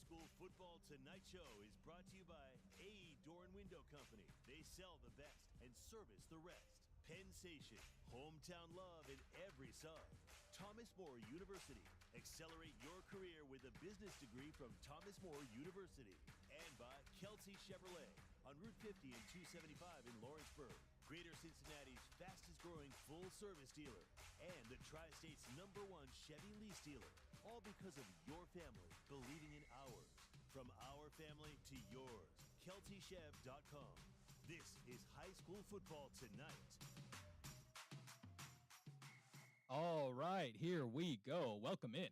School Football Tonight Show is brought to you by A. Door and Window Company. They sell the best and service the rest. Penn Station, hometown love in every sub. Thomas More University. Accelerate your career with a business degree from Thomas More University. And by Kelsey Chevrolet on Route 50 and 275 in Lawrenceburg. Greater Cincinnati's fastest growing full service dealer. And the Tri-State's #1 Chevy lease dealer. All because of your family believing in ours. From our family to yours. KelseyChev.com. This is High School Football Tonight. All right, here we go. Welcome in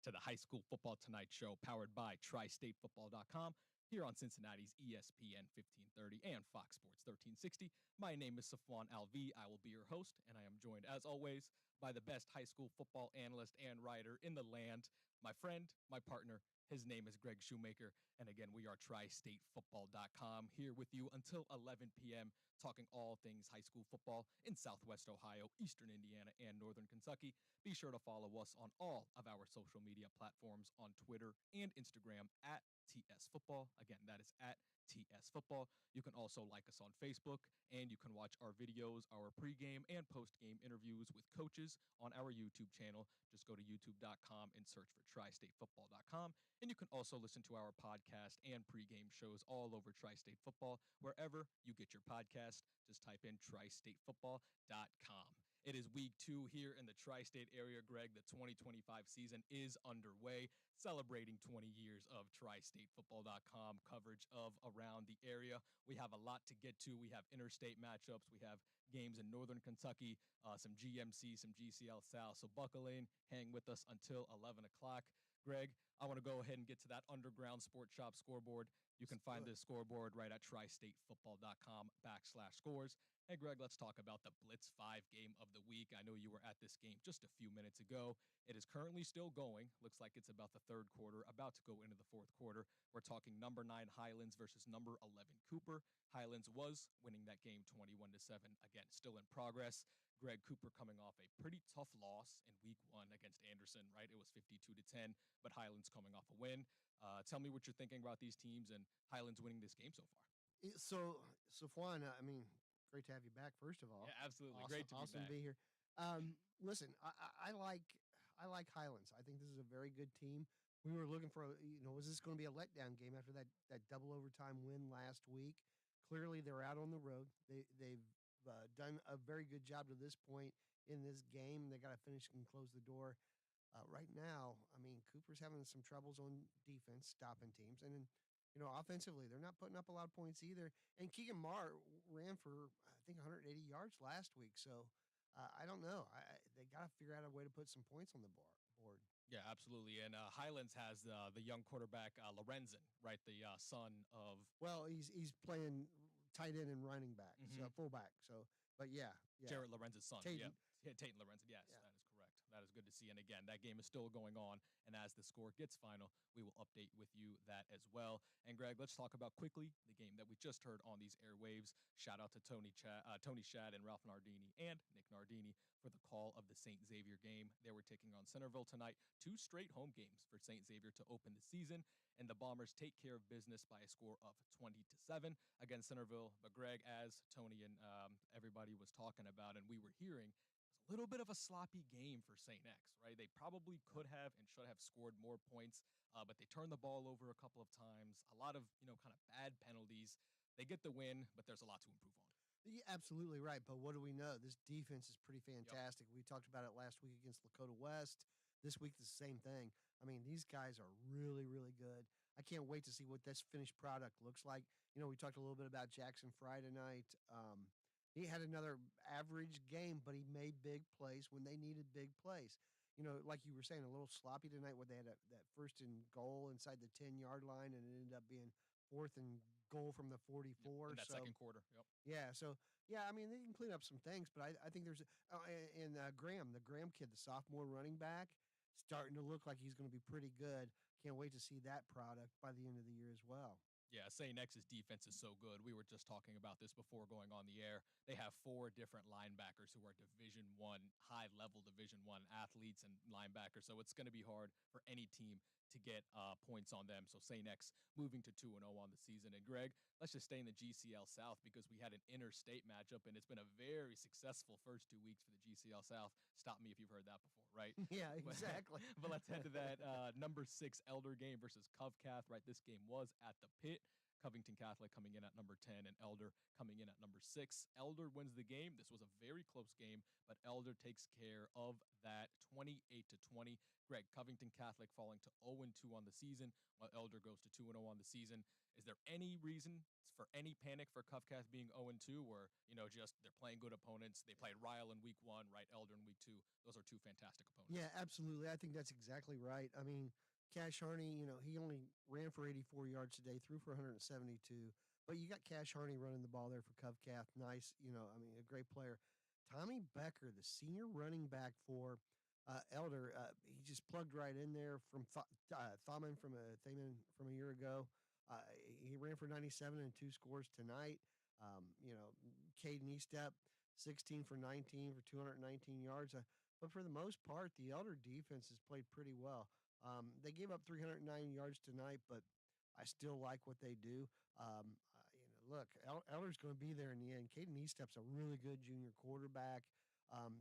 to the High School Football Tonight show, powered by TriStateFootball.com, here on Cincinnati's ESPN 1530 and Fox Sports 1360. My name is Safwan Alvi. I will be your host, and I am joined, as always, by the best high school football analyst and writer in the land, my friend, my partner. His name is Greg Shoemaker, and again, we are TriStateFootball.com, here with you until 11 p.m., talking all things high school football in Southwest Ohio, Eastern Indiana, and Northern Kentucky. Be sure to follow us on all of our social media platforms on Twitter and Instagram at TS Football. Again, that is at TS Football. You can also like us on Facebook, and you can watch our videos, our pregame and postgame interviews with coaches on our YouTube channel. Just go to youtube.com and search for TriStateFootball.com. And you can also listen to our podcast and pregame shows all over Tri-State Football, wherever you get your podcast. Just type in TriStateFootball.com. It is week 2 here in the Tri-State area, Greg. The 2025 season is underway, celebrating 20 years of TriStateFootball.com coverage of around the area. We have a lot to get to. We have interstate matchups. We have games in Northern Kentucky, some GMC, some GCL South. So buckle in, hang with us until 11 o'clock. Greg, I want to go ahead and get to that Underground Sports Shop scoreboard. You can find this scoreboard right at TriStateFootball.com/scores. Hey, Greg, let's talk about the Blitz 5 game of the week. I know you were at this game just a few minutes ago. It is currently still going. Looks like it's about the third quarter, about to go into the fourth quarter. We're talking number 9 Highlands versus number 11 Cooper. Highlands was winning that game 21-7. Again, still in progress. Greg, Cooper coming off a pretty tough loss in week 1 against Anderson, right? It was 52-10, but Highlands coming off a win. Tell me what you're thinking about these teams and Highlands winning this game so far. So Safwan, I mean, great to have you back, first of all. Yeah, absolutely. Awesome, Great to be awesome back. to be here. Listen, I like Highlands. I think this is a very good team. We were looking for, was this going to be a letdown game after that double overtime win last week? Clearly, they're out on the road. They've done a very good job to this point in this game. They got to finish and close the door. Right now, I mean, Cooper's having some troubles on defense, stopping teams, and then, offensively, they're not putting up a lot of points either. And Keegan Marr ran for, I think, 180 yards last week. So I don't know. They got to figure out a way to put some points on the board. Yeah, absolutely. And Highlands has the young quarterback, Lorenzen, right? The son of... Well, he's playing tight end and running back, so fullback. So, but yeah. Jared Lorenzen's son. Tayton. Yeah, Tayton Lorenzen. Yes, That is correct. That is good to see. And again, that game is still going on. And as the score gets final, we will update with you that as well. And Greg, let's talk about quickly the game that we just heard on these airwaves. Shout out to Tony Shad and Ralph Nardini and Nick Nardini for the call of the St. Xavier game. They were taking on Centerville tonight. 2 straight home games for St. Xavier to open the season. And the Bombers take care of business by a score of 20-7 against Centerville. But Greg, as Tony and everybody was talking about and we were hearing, it was a little bit of a sloppy game for St. X, right? They probably could have and should have scored more points, but they turned the ball over a couple of times. A lot of, kind of bad penalties. They get the win, but there's a lot to improve on. Yeah, absolutely right. But what do we know? This defense is pretty fantastic. Yep. We talked about it last week against Lakota West. This week, the same thing. I mean, these guys are really, really good. I can't wait to see what this finished product looks like. We talked a little bit about Jackson Fry tonight. He had another average game, but he made big plays when they needed big plays. Like you were saying, a little sloppy tonight where they had that first and goal inside the 10-yard line, and it ended up being 4th and goal from the 44. In that second quarter, yep. Yeah, so, I mean, they can clean up some things, but I think there's Graham, the Graham kid, the sophomore running back, starting to look like he's going to be pretty good. Can't wait to see that product by the end of the year as well. Yeah, St. X's defense is so good. We were just talking about this before going on the air. They have 4 different linebackers who are Division One, high-level Division One athletes and linebackers. So it's going to be hard for any team to get points on them. So St. X moving to 2-0 on the season. And Greg, let's just stay in the GCL South because we had an interstate matchup, and it's been a very successful first 2 weeks for the GCL South. Stop me if you've heard that before, right? Yeah, exactly. But let's head to that number 6 Elder game versus Covcath, right? This game was at the Pit. Covington Catholic coming in at number 10 and Elder coming in at number 6. Elder wins the game. This was a very close game, but Elder takes care of that 28-20. Greg, Covington Catholic falling to 0-2 on the season, while Elder goes to 2-0 on the season. Is there any reason for any panic for Covcath being 0-2, or just they're playing good opponents? They played Ryle in week 1, right? Elder in week 2. Those are 2 fantastic opponents. Yeah, absolutely. I think that's exactly right. I mean, Cash Harney, he only ran for 84 yards today, threw for 172. But you got Cash Harney running the ball there for Covcath. Nice, a great player. Tommy Becker, the senior running back for Elder, he just plugged right in there from Thaman from a year ago. He ran for 97 and 2 scores tonight. Caden Eastep, 16 for 19 for 219 yards. But for the most part, the Elder defense has played pretty well. They gave up 309 yards tonight, but I still like what they do. Look, Elder's going to be there in the end. Caden Eastep's a really good junior quarterback.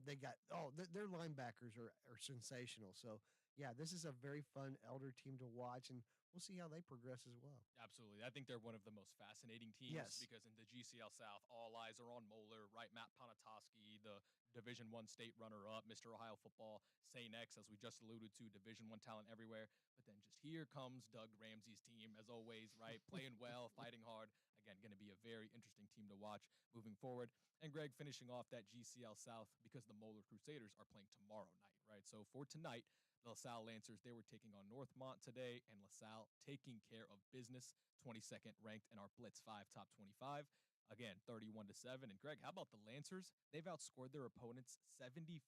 Their linebackers are sensational. So, yeah, this is a very fun Elder team to watch, and we'll see how they progress as well. Absolutely. I think they're one of the most fascinating teams because in the GCL South, all eyes are on Moeller, right? Matt Ponatoski, the Division I state runner-up, Mr. Ohio Football, St. X, as we just alluded to, Division I talent everywhere. But then just here comes Doug Ramsey's team, as always, right? Playing well, fighting hard. Again, going to be a very interesting team to watch moving forward. And Greg, finishing off that GCL South because the Moeller Crusaders are playing tomorrow night, right? So for tonight, the LaSalle Lancers, they were taking on Northmont today, and LaSalle taking care of business, 22nd ranked in our Blitz 5 Top 25. Again, 31-7. And Greg, how about the Lancers? They've outscored their opponents 75-7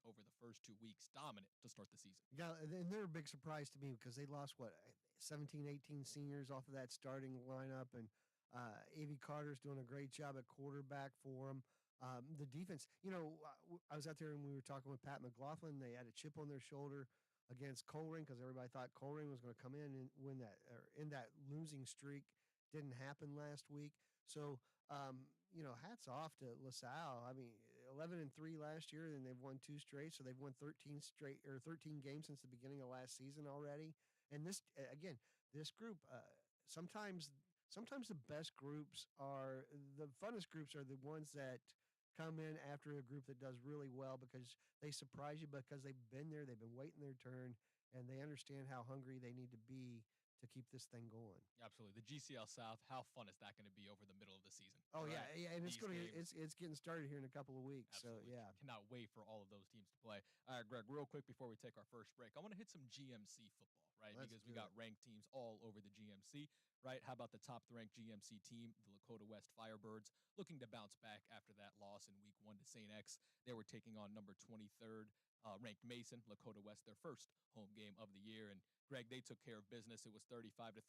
over the first 2 weeks. Dominant to start the season. Yeah, and they're a big surprise to me because they lost, 17, 18 seniors off of that starting lineup. And A.V. Carter's doing a great job at quarterback for them. The defense, I was out there and we were talking with Pat McLaughlin. They had a chip on their shoulder against Colerain because everybody thought Colerain was going to come in and win that, or in that losing streak. Didn't happen last week. So, hats off to LaSalle. I mean, 11-3 last year, and they've won 2 straight. So they've won 13 games since the beginning of last season already. And this group, sometimes the best groups are the funnest groups are the ones that come in after a group that does really well because they surprise you because they've been there, they've been waiting their turn, and they understand how hungry they need to be to keep this thing going. Absolutely. The GCL South, how fun is that going to be over the middle of the season? Oh, right? yeah, and it's getting started here in a couple of weeks. Absolutely. So, yeah. Cannot wait for all of those teams to play. All right, Greg, real quick before we take our first break, I want to hit some GMC football, right? Because we got ranked teams all over the GMC, right? How about the top-ranked GMC team, the Lakota West Firebirds, looking to bounce back after that loss in week 1 to St. X. They were taking on number 23rd ranked Mason, Lakota West, their first home game of the year. And Greg, they took care of business. It was 35-13.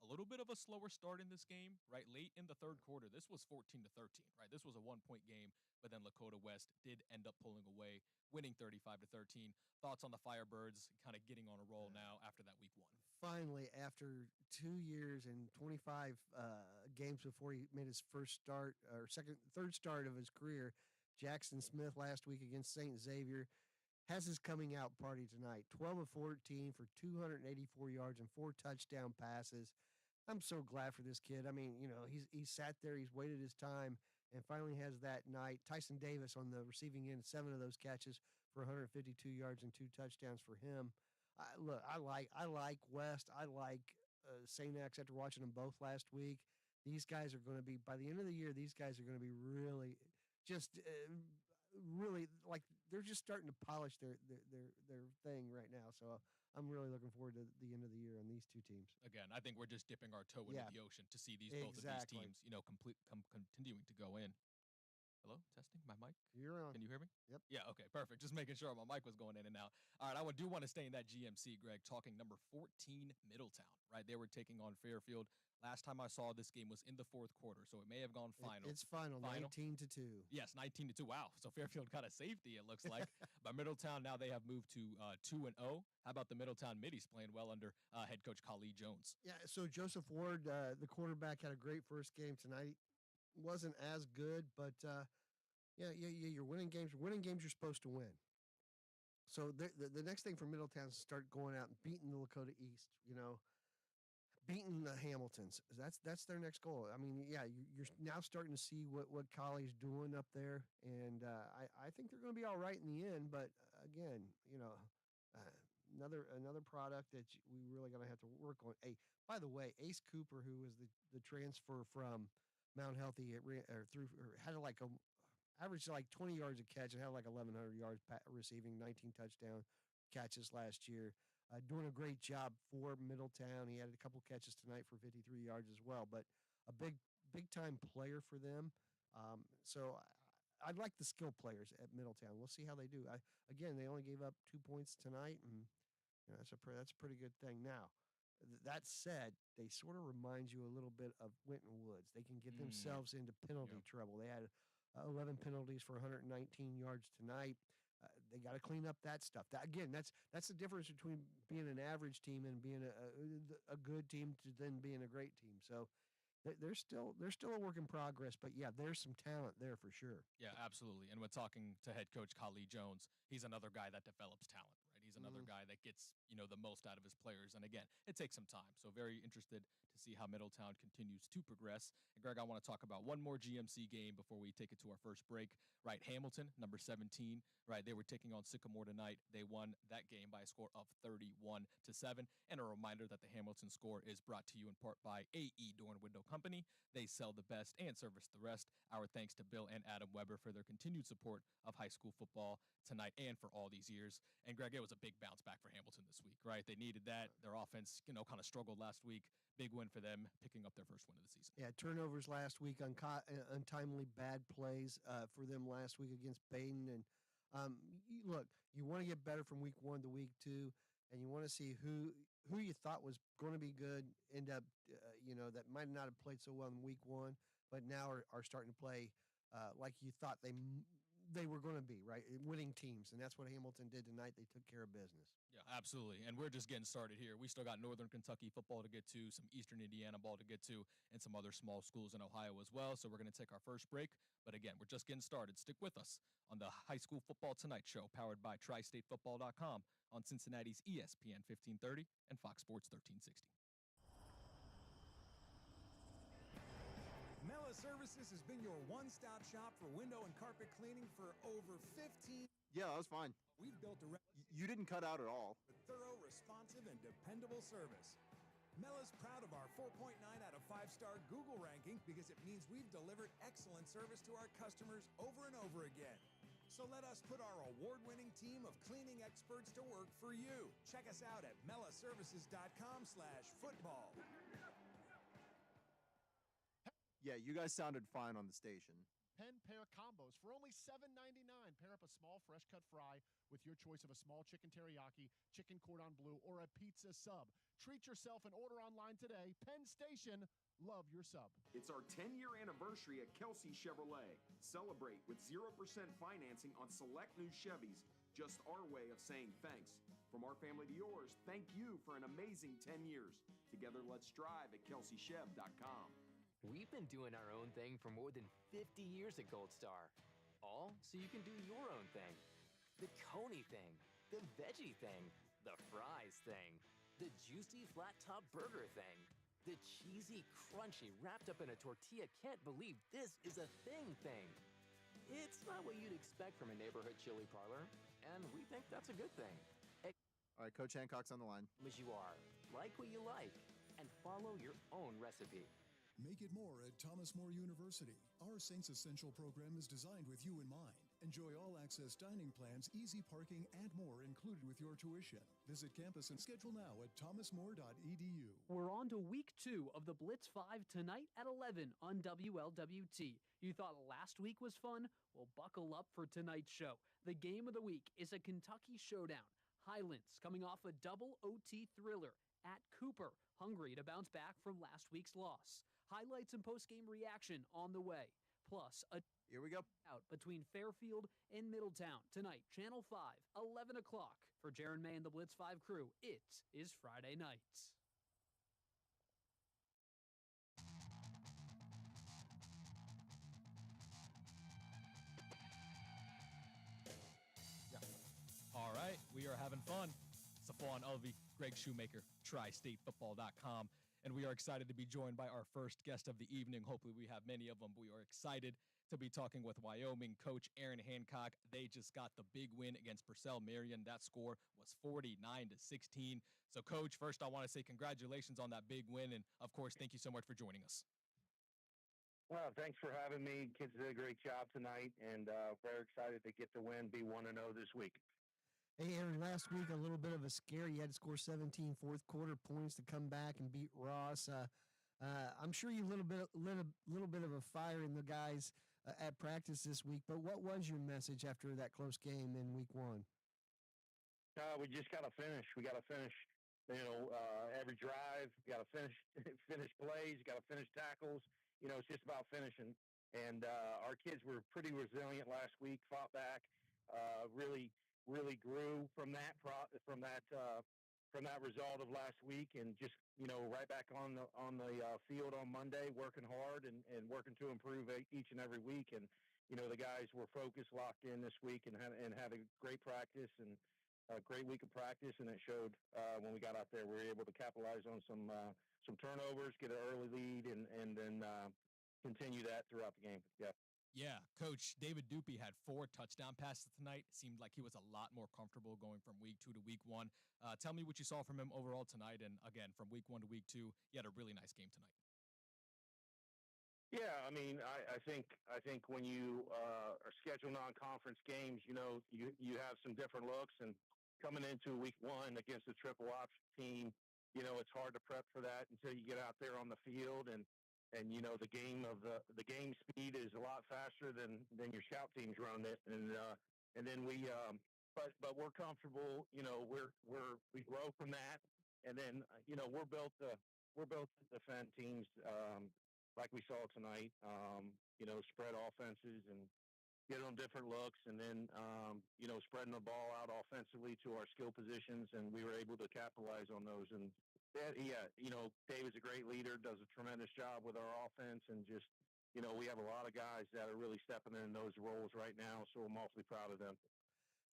A little bit of a slower start in this game, right? Late in the third quarter, this was 14-13, right? This was a 1-point game, but then Lakota West did end up pulling away, winning 35-13. Thoughts on the Firebirds kind of getting on a roll now after that week 1? Finally, after 2 years and 25 games before he made his third start of his career, Jackson Smith last week against St. Xavier has his coming out party tonight. 12 of 14 for 284 yards and 4 touchdown passes. I'm so glad for this kid. I mean, he's sat there, he's waited his time, and finally has that night. Tyson Davis on the receiving end, 7 of those catches for 152 yards and 2 touchdowns for him. I like West. I like St. X after watching them both last week. These guys are going to be, by the end of the year, these guys are going to be really like they're just starting to polish their thing right now. So I'm really looking forward to the end of the year on these 2 teams. Again, I think we're just dipping our toe into the ocean to see both of these teams, continuing to go in. Hello, testing my mic. You're on. Can you hear me? Yep. Yeah. Okay. Perfect. Just making sure my mic was going in and out. All right. I do want to stay in that GMC, Greg. Talking number 14 Middletown. Right. They were taking on Fairfield. Last time I saw this game was in the fourth quarter, so it may have gone final. It's final. 19-2. Yes, 19-2. Wow. So Fairfield got a safety, it looks like. But Middletown, now they have moved to 2-0. How about the Middletown Middies playing well under head coach Khalid Jones? Yeah, so Joseph Ward, the quarterback, had a great first game tonight. Wasn't as good, but yeah, you're winning games. Winning games you're supposed to win. So the next thing for Middletown is to start going out and beating the Lakota East, beating the Hamiltons. That's their next goal. I mean, yeah, you're now starting to see what Colley's doing up there, and I think they're going to be all right in the end. But again, another product that we really going to have to work on. Hey, by the way, Ace Cooper, who was the transfer from Mount Healthy, had like averaged like 20 yards a catch and had like 1,100 yards receiving, 19 touchdown catches last year. Doing a great job for Middletown. He had a couple catches tonight for 53 yards as well, but a big time player for them. So I like the skill players at Middletown. We'll see how they do. Again, they only gave up 2 points tonight, and that's a pretty good thing. Now, that said, they sort of remind you a little bit of Winton Woods. They can get themselves into penalty trouble. They had 11 penalties for 119 yards tonight. They got to clean up that stuff. That's the difference between being an average team and being a good team to then being a great team. So they're still a work in progress, but yeah, there's some talent there for sure. Yeah, absolutely. And when talking to head coach Khalid Jones, he's another guy that develops talent, right? He's another guy that gets, the most out of his players. And again, it takes some time. So very interested to see how Middletown continues to progress. And Greg, I want to talk about one more GMC game before we take it to our first break. Right, Hamilton, number 17, right? They were taking on Sycamore tonight. They won that game by a score of 31-7. And a reminder that the Hamilton score is brought to you in part by AE Door and Window Company. They sell the best and service the rest. Our thanks to Bill and Adam Weber for their continued support of high school football tonight and for all these years. And Greg, it was a big bounce back for Hamilton this week, right? They needed that. Their offense, kind of struggled last week. Big win for them, picking up their first win of the season. Yeah, turnovers last week, untimely bad plays for them last week against Baden. And look, you want to get better from week 1 to week 2, and you want to see who you thought was going to be good end up, that might not have played so well in week 1, but now are starting to play like you thought they were going to be, right? Winning teams. And that's what Hamilton did tonight. They took care of business. Yeah, absolutely. And we're just getting started here. We still got Northern Kentucky football to get to, some Eastern Indiana ball to get to, and some other small schools in Ohio as well. So we're going to take our first break. But again, we're just getting started. Stick with us on the High School Football Tonight Show, powered by TriStateFootball.com on Cincinnati's ESPN 1530 and Fox Sports 1360. Mela Services has been your one-stop shop for window and carpet cleaning for over 15. Yeah, that was fine. We've built a You didn't cut out at all. thorough, responsive, and dependable service. Mela's proud of our 4.9 out of 5-star Google ranking because it means we've delivered excellent service to our customers over and over again. So let us put our award-winning team of cleaning experts to work for you. Check us out at melaservices.com/football. Yeah, you guys sounded fine on the station. Pen pair combos for only $7.99. Pair up a small fresh cut fry with your choice of a small chicken teriyaki, chicken cordon bleu, or a pizza sub. Treat yourself and order online today. Penn Station, love your sub. It's our 10-year anniversary at Kelsey Chevrolet. Celebrate with 0% financing on select new Chevys. Just our way of saying thanks. From our family to yours, thank you for an amazing 10 years. Together, let's drive at KelseyChev.com. We've been doing our own thing for more than 50 years at Gold Star. All so you can do your own thing. The Coney thing, the veggie thing, the fries thing, the juicy flat top burger thing, the cheesy, crunchy, wrapped up in a tortilla can't believe this is a thing. It's not what you'd expect from a neighborhood chili parlor, and we think that's a good thing. All right, Coach Hancock's on the line. As you are, like what you like, and follow your own recipe. Make it more at Thomas More University. Our Saints Essential program is designed with you in mind. Enjoy all-access dining plans, easy parking, and more included with your tuition. Visit campus and schedule now at thomasmore.edu. We're on to week 2 of the Blitz 5 tonight at 11 on WLWT. You thought last week was fun? Well, buckle up for tonight's show. The game of the week is a Kentucky showdown. Highlands coming off a double OT thriller at Cooper, hungry to bounce back from last week's loss. Highlights and post-game reaction on the way. Plus, a Here we go. out between Fairfield and Middletown tonight, Channel 5, 11 o'clock. For Jaron May and the Blitz 5 crew, it is Friday nights. All right, we are having fun. Safwan Alvi, Greg Shoemaker, TriStateFootball.com. And we are excited to be joined by our first guest of the evening. Hopefully we have many of them. We are excited to be talking with Wyoming coach Aaron Hancock. They just got the big win against Purcell Marion. That score was 49-16. So, Coach, first I want to say congratulations on that big win. And, of course, thank you so much for joining us. Well, thanks for having me. Kids did a great job tonight, and very excited to get the win, be 1-0 this week. Hey, Aaron, last week a little bit of a scare. You had to score 17 fourth quarter points to come back and beat Ross. I'm sure you lit a little bit of a fire in the guys at practice this week, but what was your message after that close game in week one? We just got to finish. We got to finish, every drive. We got to finish plays. You got to finish tackles. It's just about finishing. And our kids were pretty resilient last week, fought back, really grew from that result of last week, and just right back on the field on Monday, working hard and working to improve each and every week. And the guys were focused, locked in this week, and had a great practice and a great week of practice. And it showed when we got out there. We were able to capitalize on some turnovers, get an early lead, and then continue that throughout the game. Yeah. Yeah, Coach David Dupe had 4 touchdown passes tonight. It seemed like he was a lot more comfortable going from week 2 to week 1. Tell me what you saw from him overall tonight. And again, from week 1 to week 2, he had a really nice game tonight. Yeah, I mean, I think when you are scheduled non-conference games, you have some different looks. And coming into week 1 against a triple option team, it's hard to prep for that until you get out there on the field. And the game speed is a lot faster than your scout teams run it, and then but we're comfortable. We grow from that, and then we're built to defend teams like we saw tonight. Spread offenses and get them different looks, and then spreading the ball out offensively to our skill positions, and we were able to capitalize on those. And David's a great leader, does a tremendous job with our offense, and just, we have a lot of guys that are really stepping in those roles right now, so I'm awfully proud of them.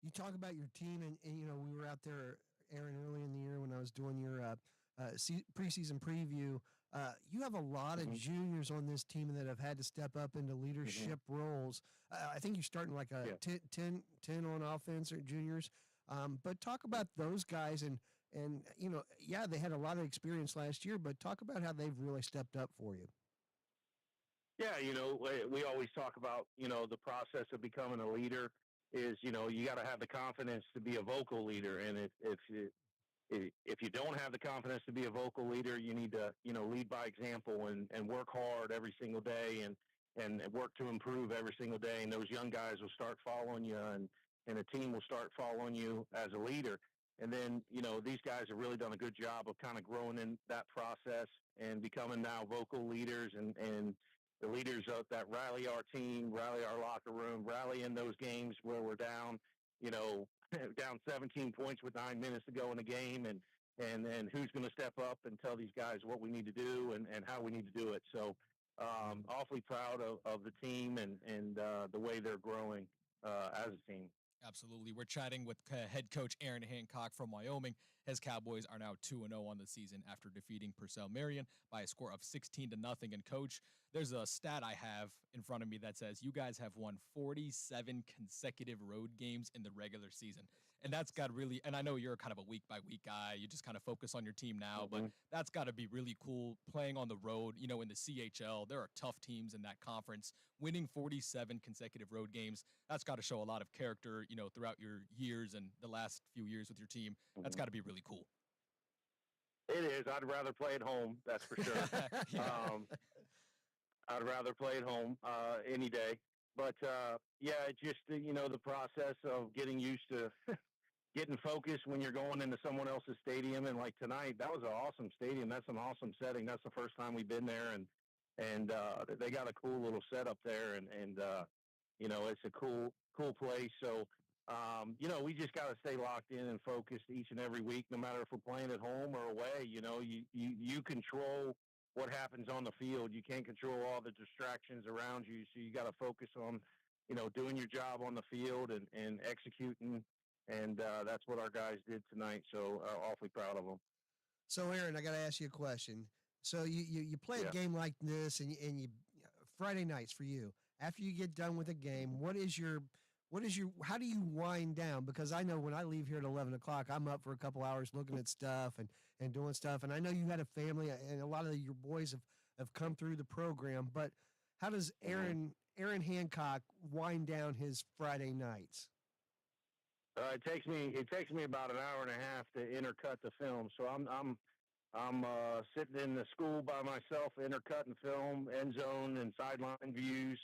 You talk about your team, and we were out there, Aaron, early in the year when I was doing your preseason preview. You have a lot of juniors on this team that have had to step up into leadership roles. I think you're starting like a 10 on offense or juniors. But talk about those guys, and they had a lot of experience last year, but talk about how they've really stepped up for you. Yeah, we always talk about, the process of becoming a leader is, you got to have the confidence to be a vocal leader. And if you don't have the confidence to be a vocal leader, you need to, lead by example and work hard every single day and work to improve every single day. And those young guys will start following you, and the team will start following you as a leader. And then, these guys have really done a good job of kind of growing in that process and becoming now vocal leaders and the leaders that rally our team, rally our locker room, rally in those games where we're down, down 17 points with 9 minutes to go in the game, and who's going to step up and tell these guys what we need to do and how we need to do it. So awfully proud of the team and the way they're growing as a team. Absolutely. We're chatting with head coach Aaron Hancock from Wyoming. His Cowboys are now 2-0 on the season after defeating Purcell Marion by a score of 16-0. And Coach, there's a stat I have in front of me that says you guys have won 47 consecutive road games in the regular season. And that's got really, and I know you're kind of a week-by-week guy. You just kind of focus on your team now, but that's got to be really cool playing on the road, in the CHL. There are tough teams in that conference. Winning 47 consecutive road games, that's got to show a lot of character, throughout your years and the last few years with your team. That's got to be really cool. It is. I'd rather play at home, that's for sure. I'd rather play at home any day. But, just, the process of getting used to getting focused when you're going into someone else's stadium. And like tonight, that was an awesome stadium. That's an awesome setting. That's the first time we've been there, and they got a cool little setup there, and you know, it's a cool place. So, you know, we just got to stay locked in and focused each and every week, no matter if we're playing at home or away. You know, you control what happens on the field. You can't control all the distractions around you. So you got to focus on, you know, doing your job on the field and executing. And that's what our guys did tonight. So awfully proud of them. So, Aaron, I got to ask you a question. So you play a game like this, and you Friday nights for you. After you get done with a game, how do you wind down? Because I know when I leave here at 11 o'clock, I'm up for a couple hours looking at stuff and doing stuff. And I know you had a family, and a lot of your boys have come through the program. But how does Aaron Hancock wind down his Friday nights? It takes me about an hour and a half to intercut the film. So I'm sitting in the school by myself, intercutting film, end zone and sideline views,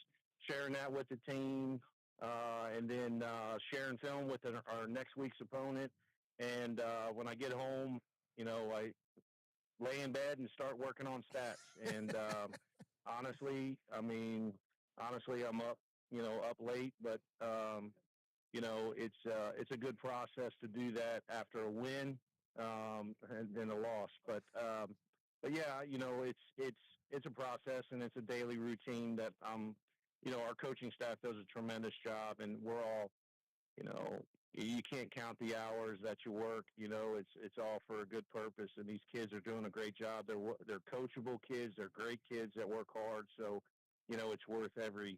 sharing that with the team, and then sharing film with our next week's opponent. And when I get home, you know, I lay in bed and start working on stats. And honestly, I'm up late, but you know, it's a good process to do that after a win and then a loss. But yeah, you know, it's a process, and it's a daily routine that you know, our coaching staff does a tremendous job, and we're all, you know, you can't count the hours that you work. You know, it's all for a good purpose, and these kids are doing a great job. They're coachable kids. They're great kids that work hard. So, you know, it's worth every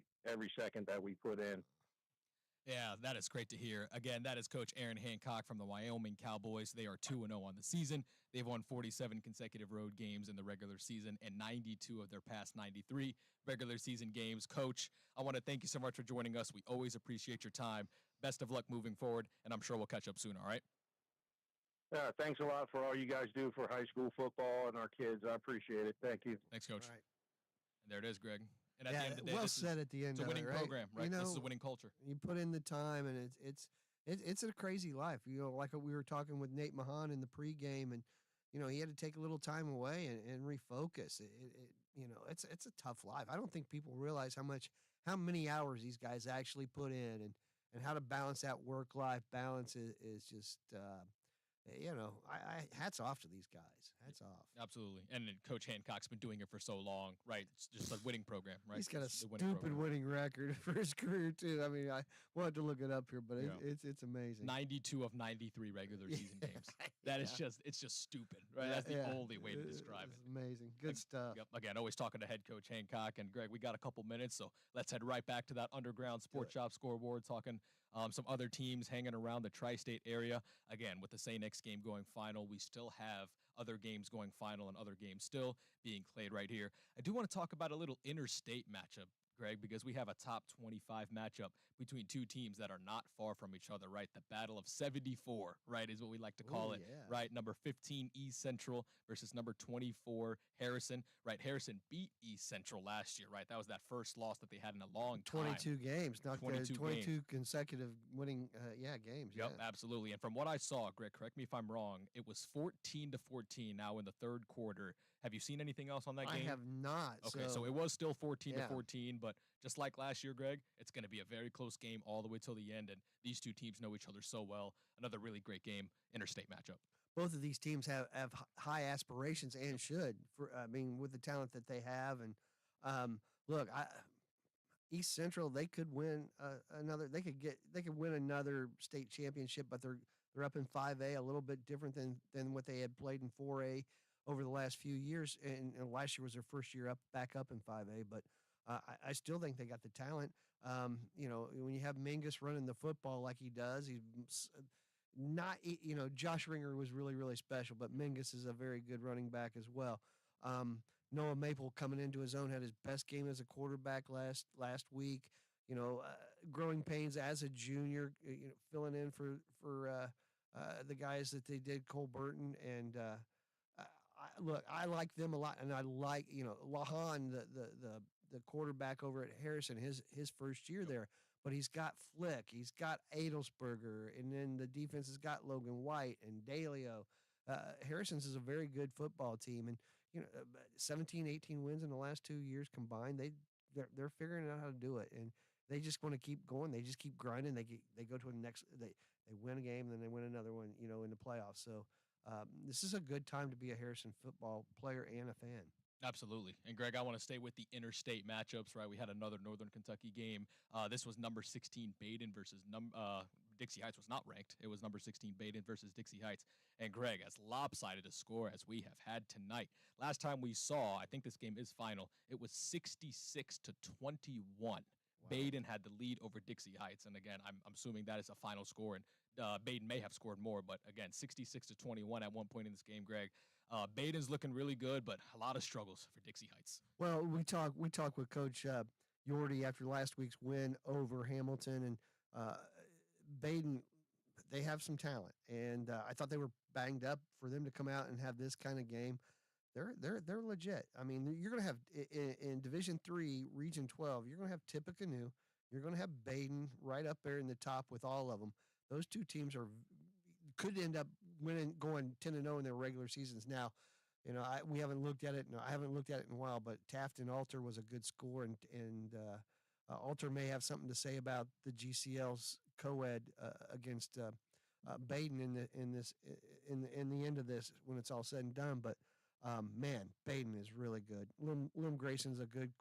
second that we put in. Yeah, that is great to hear. Again, that is Coach Aaron Hancock from the Wyoming Cowboys. They are 2-0 on the season. They've won 47 consecutive road games in the regular season and 92 of their past 93 regular season games. Coach, I want to thank you so much for joining us. We always appreciate your time. Best of luck moving forward, and I'm sure we'll catch up soon, all right? Yeah, thanks a lot for all you guys do for high school football and our kids. I appreciate it. Thank you. Thanks, Coach. Right. And there it is, Greg. And at the end of the day, well said at the end. It's a winning right? program, right? You know, this is a winning culture. You put in the time, and it's a crazy life. You know, like we were talking with Nate Mahan in the pregame, and you know, he had to take a little time away and refocus. You know, it's a tough life. I don't think people realize how many hours these guys actually put in, and how to balance that work-life balance is just. You know, I hats off to these guys. Hats off. Absolutely. And then Coach Hancock's been doing it for so long, right? It's just a winning program, right? He's got a It's the stupid winning record for his career, too. I mean, I wanted to look it up here, but it's amazing. 92 of 93 regular season games. That is it's just stupid, right? That's the only way to describe it. It's amazing. Good stuff. Yep. Again, always talking to head coach Hancock. And Greg, we got a couple minutes, so let's head right back to that Underground Sports Shop scoreboard, talking some other teams hanging around the tri-state area. Again, with the St. X game going final, we still have other games going final and other games still being played right here. I do want to talk about a little interstate matchup, Greg, because we have a top 25 matchup between two teams that are not far from each other, right? The Battle of 74, right, is what we like to call it, right? Number 15, East Central versus number 24, Harrison, right? Harrison beat East Central last year, right? That was that first loss that they had in a long time. 22 games, not 22 games. consecutive winning, games. Yep, absolutely. And from what I saw, Greg, correct me if I'm wrong, it was 14-14 now in the third quarter. Have you seen anything else on that game? I have not. Okay, so it was still 14-14, but just like last year, Greg, it's going to be a very close game all the way till the end, and these two teams know each other so well. Another really great game, interstate matchup. Both of these teams have high aspirations and should. With the talent that they have, and look, East Central, they could win another. They could win another state championship, but they're up in 5A, a little bit different than what they had played in 4A over the last few years. And last year was their first year back up in 5A, but I still think they got the talent. You know, when you have Mingus running the football like he does, he's not. You know, Josh Ringer was really, really special, but Mingus is a very good running back as well. Noah Maple coming into his own, had his best game as a quarterback last week. You know, growing pains as a junior, filling in for the guys that they did, Cole Burton, and look, I like them a lot, and I like, Lahan, the quarterback over at Harrison, his first year there. but he's got Flick, he's got Adelsberger, and then the defense has got Logan White and Dalio. Harrison's is a very good football team, and 17, 18 wins in the last 2 years combined. They're figuring out how to do it, and they just want to keep going. They just keep grinding. They go to the next. They win a game, and then they win another one. In the playoffs. So this is a good time to be a Harrison football player and a fan. Absolutely. And Greg, I want to stay with the interstate matchups, right? We had another Northern Kentucky game. This was number 16 Baden versus Dixie Heights was not ranked. It was number 16 Baden versus Dixie Heights. And Greg, as lopsided a score as we have had tonight. Last time we saw, I think this game is final, it was 66-21. Wow. Baden had the lead over Dixie Heights. And again, I'm assuming that is a final score. And Baden may have scored more, but again, 66-21 at one point in this game, Greg. Baden's looking really good, but a lot of struggles for Dixie Heights. Well, we talked with Coach Yordy after last week's win over Hamilton, and Baden, they have some talent, and I thought they were banged up. For them to come out and have this kind of game, they're legit. I mean, you're going to have in Division III, Region 12, you're going to have Tippecanoe, you're going to have Baden right up there in the top with all of them. Those two teams could end up going 10-0 in their regular seasons. Now, we haven't looked at it. No, I haven't looked at it in a while. But Taft and Alter was a good score, and Alter may have something to say about the GCL's co-ed against Baden in the end of this when it's all said and done. But man, Baden is really good. Lim Grayson's a good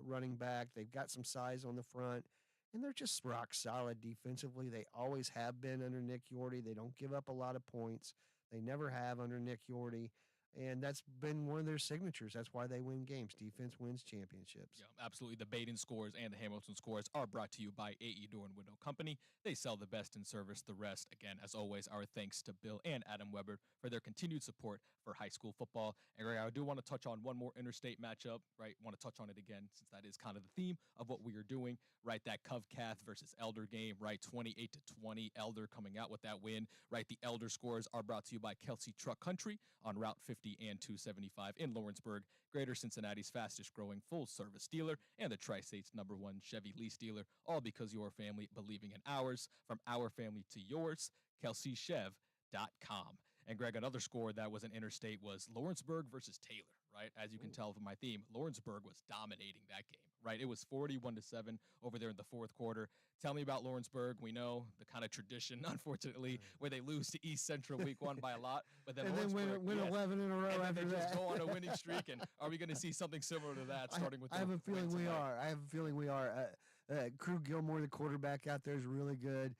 running back. They've got some size on the front. And they're just rock solid defensively. They always have been under Nick Yordy. They don't give up a lot of points. They never have under Nick Yordy. And that's been one of their signatures. That's why they win games. Defense wins championships. Yeah, absolutely. The Baden scores and the Hamilton scores are brought to you by AE Door and Window Company. They sell the best and service the rest. Again, as always, our thanks to Bill and Adam Weber for their continued support for high school football. And Greg, I do want to touch on one more interstate matchup, right? Want to touch on it again since that is kind of the theme of what we are doing, right? That Covcath versus Elder game, right? 28-20, Elder coming out with that win, right? The Elder scores are brought to you by Kelsey Truck Country on Route 50 and 275 in Lawrenceburg, Greater Cincinnati's fastest growing full service dealer and the Tri-State's #1 Chevy lease dealer, all because your family believing in ours. From our family to yours, KelseyChev.com. And Greg, another score that was an interstate was Lawrenceburg versus Taylor, right? As you can tell from my theme, Lawrenceburg was dominating that game, right? It was 41-7 over there in the fourth quarter. Tell me about Lawrenceburg. We know the kind of tradition, unfortunately, where they lose to East Central week 1 by a lot, but then win 11 in a row and after then they just that. go on a winning streak. And are we going to see something similar to that starting with? I have a feeling we are. Crew Gilmore, the quarterback out there, is really good.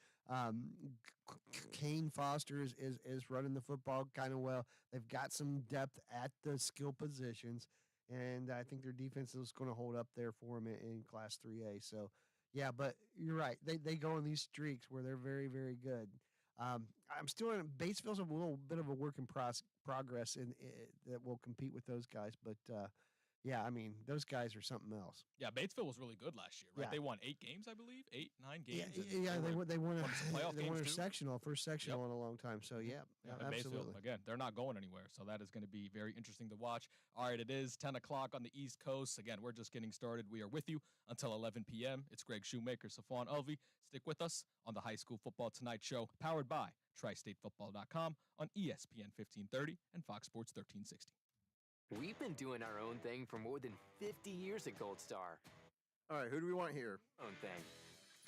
Kane Foster is running the football kind of well. They've got some depth at the skill positions, and I think their defense is going to hold up there for them in Class 3A. So, yeah, but you're right. They go on these streaks where they're very, very good. I'm still in Batesville's a little bit of a work in progress that will compete with those guys, but yeah, I mean, those guys are something else. Yeah, Batesville was really good last year, right? Yeah. They won 8 games, I believe, 8, 9 games. Yeah, they won a first sectional in a long time. So yeah, absolutely. Batesville, again, they're not going anywhere, so that is going to be very interesting to watch. All right, it is 10 o'clock on the East Coast. Again, we're just getting started. We are with you until 11 p.m. It's Greg Shoemaker, Safon Elvey. Stick with us on the High School Football Tonight Show, powered by TriStateFootball.com on ESPN 1530 and Fox Sports 1360. We've been doing our own thing for more than 50 years at Gold Star. All right, who do we want here? Own thing.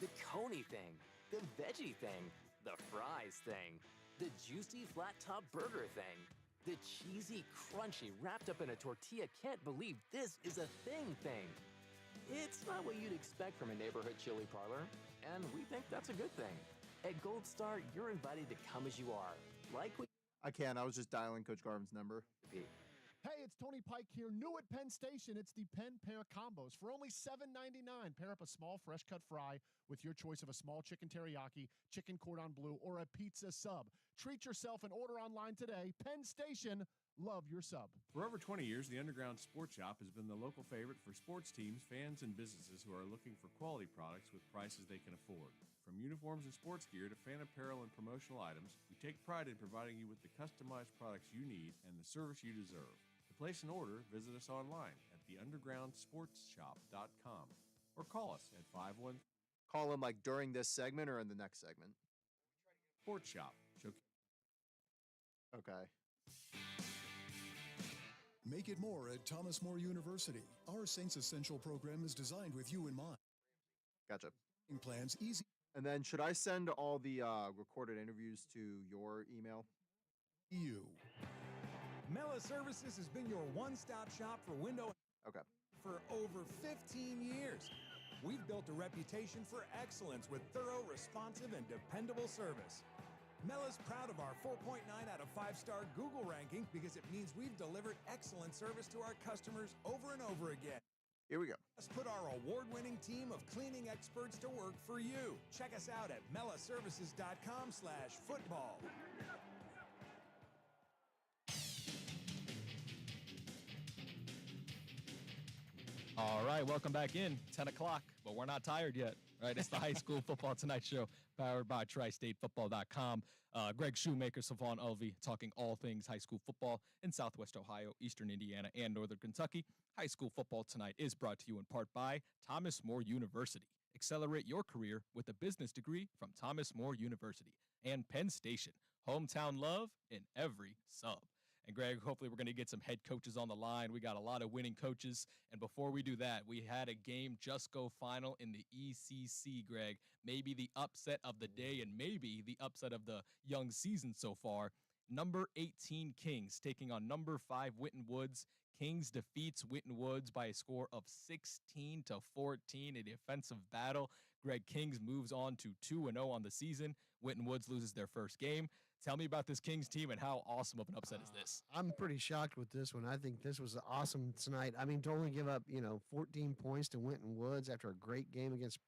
The Coney thing. The veggie thing. The fries thing. The juicy flat top burger thing. The cheesy, crunchy, wrapped up in a tortilla, can't believe this is a thing. It's not what you'd expect from a neighborhood chili parlor, and we think that's a good thing. At Gold Star, you're invited to come as you are. Like what I can. I was just dialing Coach Garvin's number. Hey, it's Tony Pike here, new at Penn Station. It's the Penn Pair Combos. For only $7.99, pair up a small fresh-cut fry with your choice of a small chicken teriyaki, chicken cordon bleu, or a pizza sub. Treat yourself and order online today. Penn Station, love your sub. For over 20 years, the Underground Sports Shop has been the local favorite for sports teams, fans, and businesses who are looking for quality products with prices they can afford. From uniforms and sports gear to fan apparel and promotional items, we take pride in providing you with the customized products you need and the service you deserve. To place an order, visit us online at theundergroundsportsshop.com or call us at call them like during this segment or in the next segment? Sports Shop. Okay. Make it more at Thomas More University. Our Saints Essential program is designed with you in mind. Gotcha. Plans easy. And then should I send all the recorded interviews to your email? You. Mela Services has been your one-stop shop for window for over 15 years. We've built a reputation for excellence with thorough, responsive, and dependable service. Mela's proud of our 4.9 out of 5-star Google ranking because it means we've delivered excellent service to our customers over and over again. Here we go. Let's put our award-winning team of cleaning experts to work for you. Check us out at melaservices.com/football. All right, welcome back in. 10 o'clock, but we're not tired yet, right? It's the High School Football Tonight Show, powered by TriStateFootball.com. Greg Shoemaker, Savon Ulvey, talking all things high school football in Southwest Ohio, Eastern Indiana, and Northern Kentucky. High School Football Tonight is brought to you in part by Thomas More University. Accelerate your career with a business degree from Thomas More University. And Penn Station, hometown love in every sub. And Greg, hopefully we're going to get some head coaches on the line. We got a lot of winning coaches. And before we do that, we had a game just go final in the ECC, Greg. Maybe the upset of the day and maybe the upset of the young season so far. Number 18 Kings taking on number 5 Winton Woods. Kings defeats Winton Woods by a score of 16-14, a defensive battle. Greg, Kings moves on to 2-0 on the season. Winton Woods loses their first game. Tell me about this Kings team and how awesome of an upset is this? I'm pretty shocked with this one. I think this was awesome tonight. I mean, to only give up, 14 points to Winton Woods after a great game against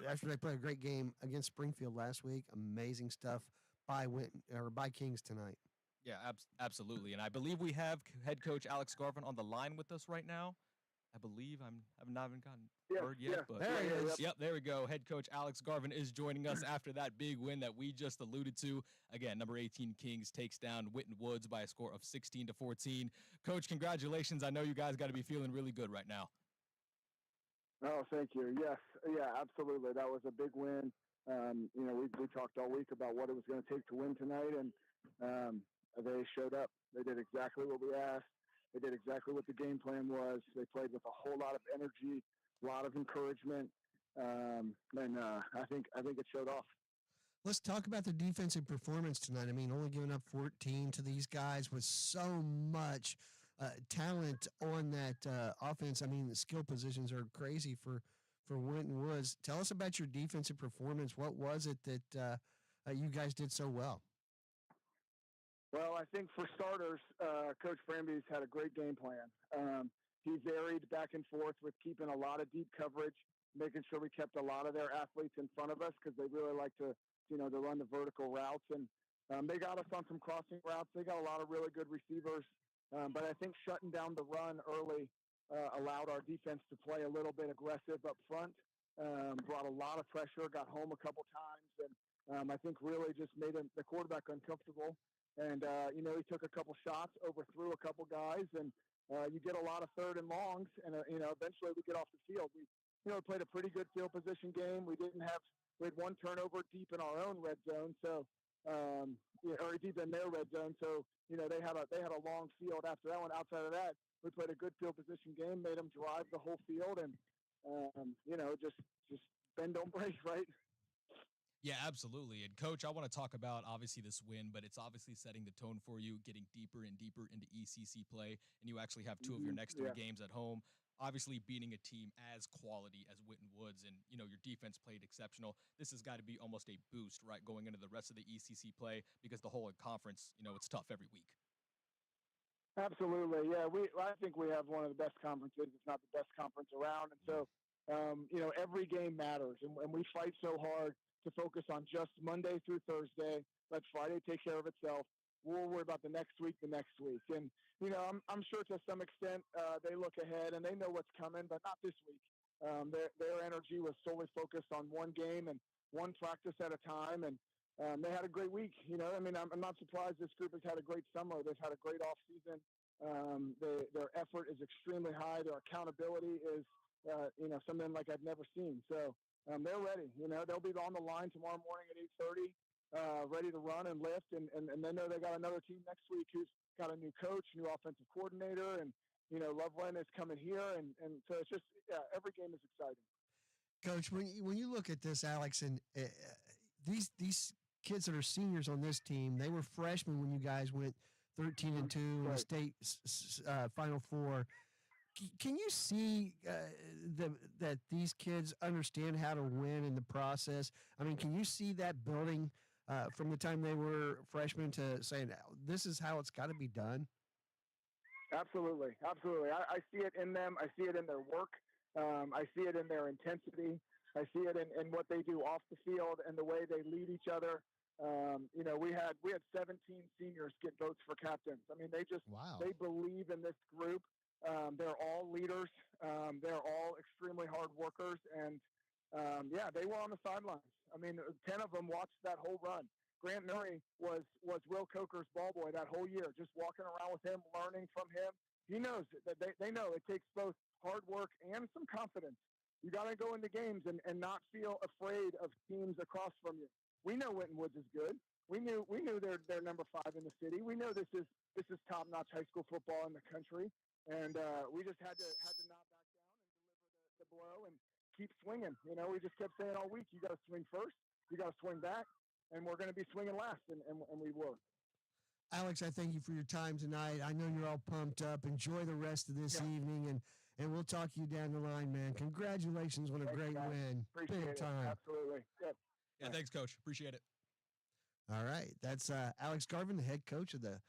after they played a great game against Springfield last week. Amazing stuff by Kings tonight. Yeah, absolutely. And I believe we have head coach Alex Garvin on the line with us right now. I believe I've not even gotten word yet, but there he is. Yep, there we go. Head coach Alex Garvin is joining us after that big win that we just alluded to. Again, number 18 Kings takes down Winton Woods by a score of 16-14. Coach, congratulations. I know you guys got to be feeling really good right now. Oh, thank you. Yes, yeah, absolutely. That was a big win. We talked all week about what it was going to take to win tonight, and they showed up. They did exactly what we asked. They did exactly what the game plan was. They played with a whole lot of energy, a lot of encouragement, and I think it showed off. Let's talk about the defensive performance tonight. I mean, only giving up 14 to these guys with so much talent on that offense. I mean, the skill positions are crazy for Winton Woods. Tell us about your defensive performance. What was it that you guys did so well? Well, I think for starters, Coach Framby's had a great game plan. He varied back and forth with keeping a lot of deep coverage, making sure we kept a lot of their athletes in front of us because they really like to run the vertical routes. And they got us on some crossing routes. They got a lot of really good receivers. But I think shutting down the run early allowed our defense to play a little bit aggressive up front, brought a lot of pressure, got home a couple times, and I think really just made the quarterback uncomfortable. And, he took a couple shots, overthrew a couple guys, and you get a lot of third and longs, and, eventually we get off the field. We played a pretty good field position game. We had one turnover deep in our own red zone, or deep in their red zone. So, they had a long field after that one. Outside of that, we played a good field position game, made them drive the whole field, and, just bend, don't break, right? Yeah, absolutely. And Coach, I want to talk about obviously this win, but it's obviously setting the tone for you, getting deeper and deeper into ECC play, and you actually have 2 of your next 3 games at home. Obviously, beating a team as quality as Winton Woods, and your defense played exceptional. This has got to be almost a boost, right, going into the rest of the ECC play because the whole conference, it's tough every week. Absolutely, yeah. I think we have one of the best conferences, if not the best conference around, and so every game matters, and we fight so hard to focus on just Monday through Thursday. Let Friday take care of itself. We'll worry about the next week. And, I'm sure to some extent they look ahead and they know what's coming, but not this week. Their energy was solely focused on one game and one practice at a time. And they had a great week. I'm not surprised this group has had a great summer. They've had a great off season. Their effort is extremely high. Their accountability is, something like I've never seen. So, they're ready. They'll be on the line tomorrow morning at 8:30, ready to run and lift, and they know they got another team next week who's got a new coach, new offensive coordinator, and Loveland is coming here, and so it's just every game is exciting. Coach, when you look at this, Alex, and these kids that are seniors on this team, they were freshmen when you guys went 13-2 in the state Final Four. Can you see that these kids understand how to win in the process? I mean, can you see that building from the time they were freshmen to saying this is how it's got to be done? Absolutely. I see it in them. I see it in their work. I see it in their intensity. I see it in what they do off the field and the way they lead each other. We had 17 seniors get votes for captains. I mean, they believe in this group. They're all leaders. They're all extremely hard workers. And, they were on the sidelines. I mean, 10 of them watched that whole run. Grant Nuri was Will Coker's ball boy that whole year, just walking around with him, learning from him. He knows that they know it takes both hard work and some confidence. You got to go into games and not feel afraid of teams across from you. We know Winton Woods is good. We knew they're number 5 in the city. We know this is top-notch high school football in the country. And we just had to not back down and deliver the blow and keep swinging. We just kept saying all week, you got to swing first, you got to swing back, and we're going to be swinging last, and we were. Alex, I thank you for your time tonight. I know you're all pumped up. Enjoy the rest of this evening, and we'll talk to you down the line, man. Congratulations on a great win. Appreciate Big time. It. Absolutely. Yep. Yeah, thanks, Coach. Appreciate it. All right. That's Alex Garvin, the head coach of the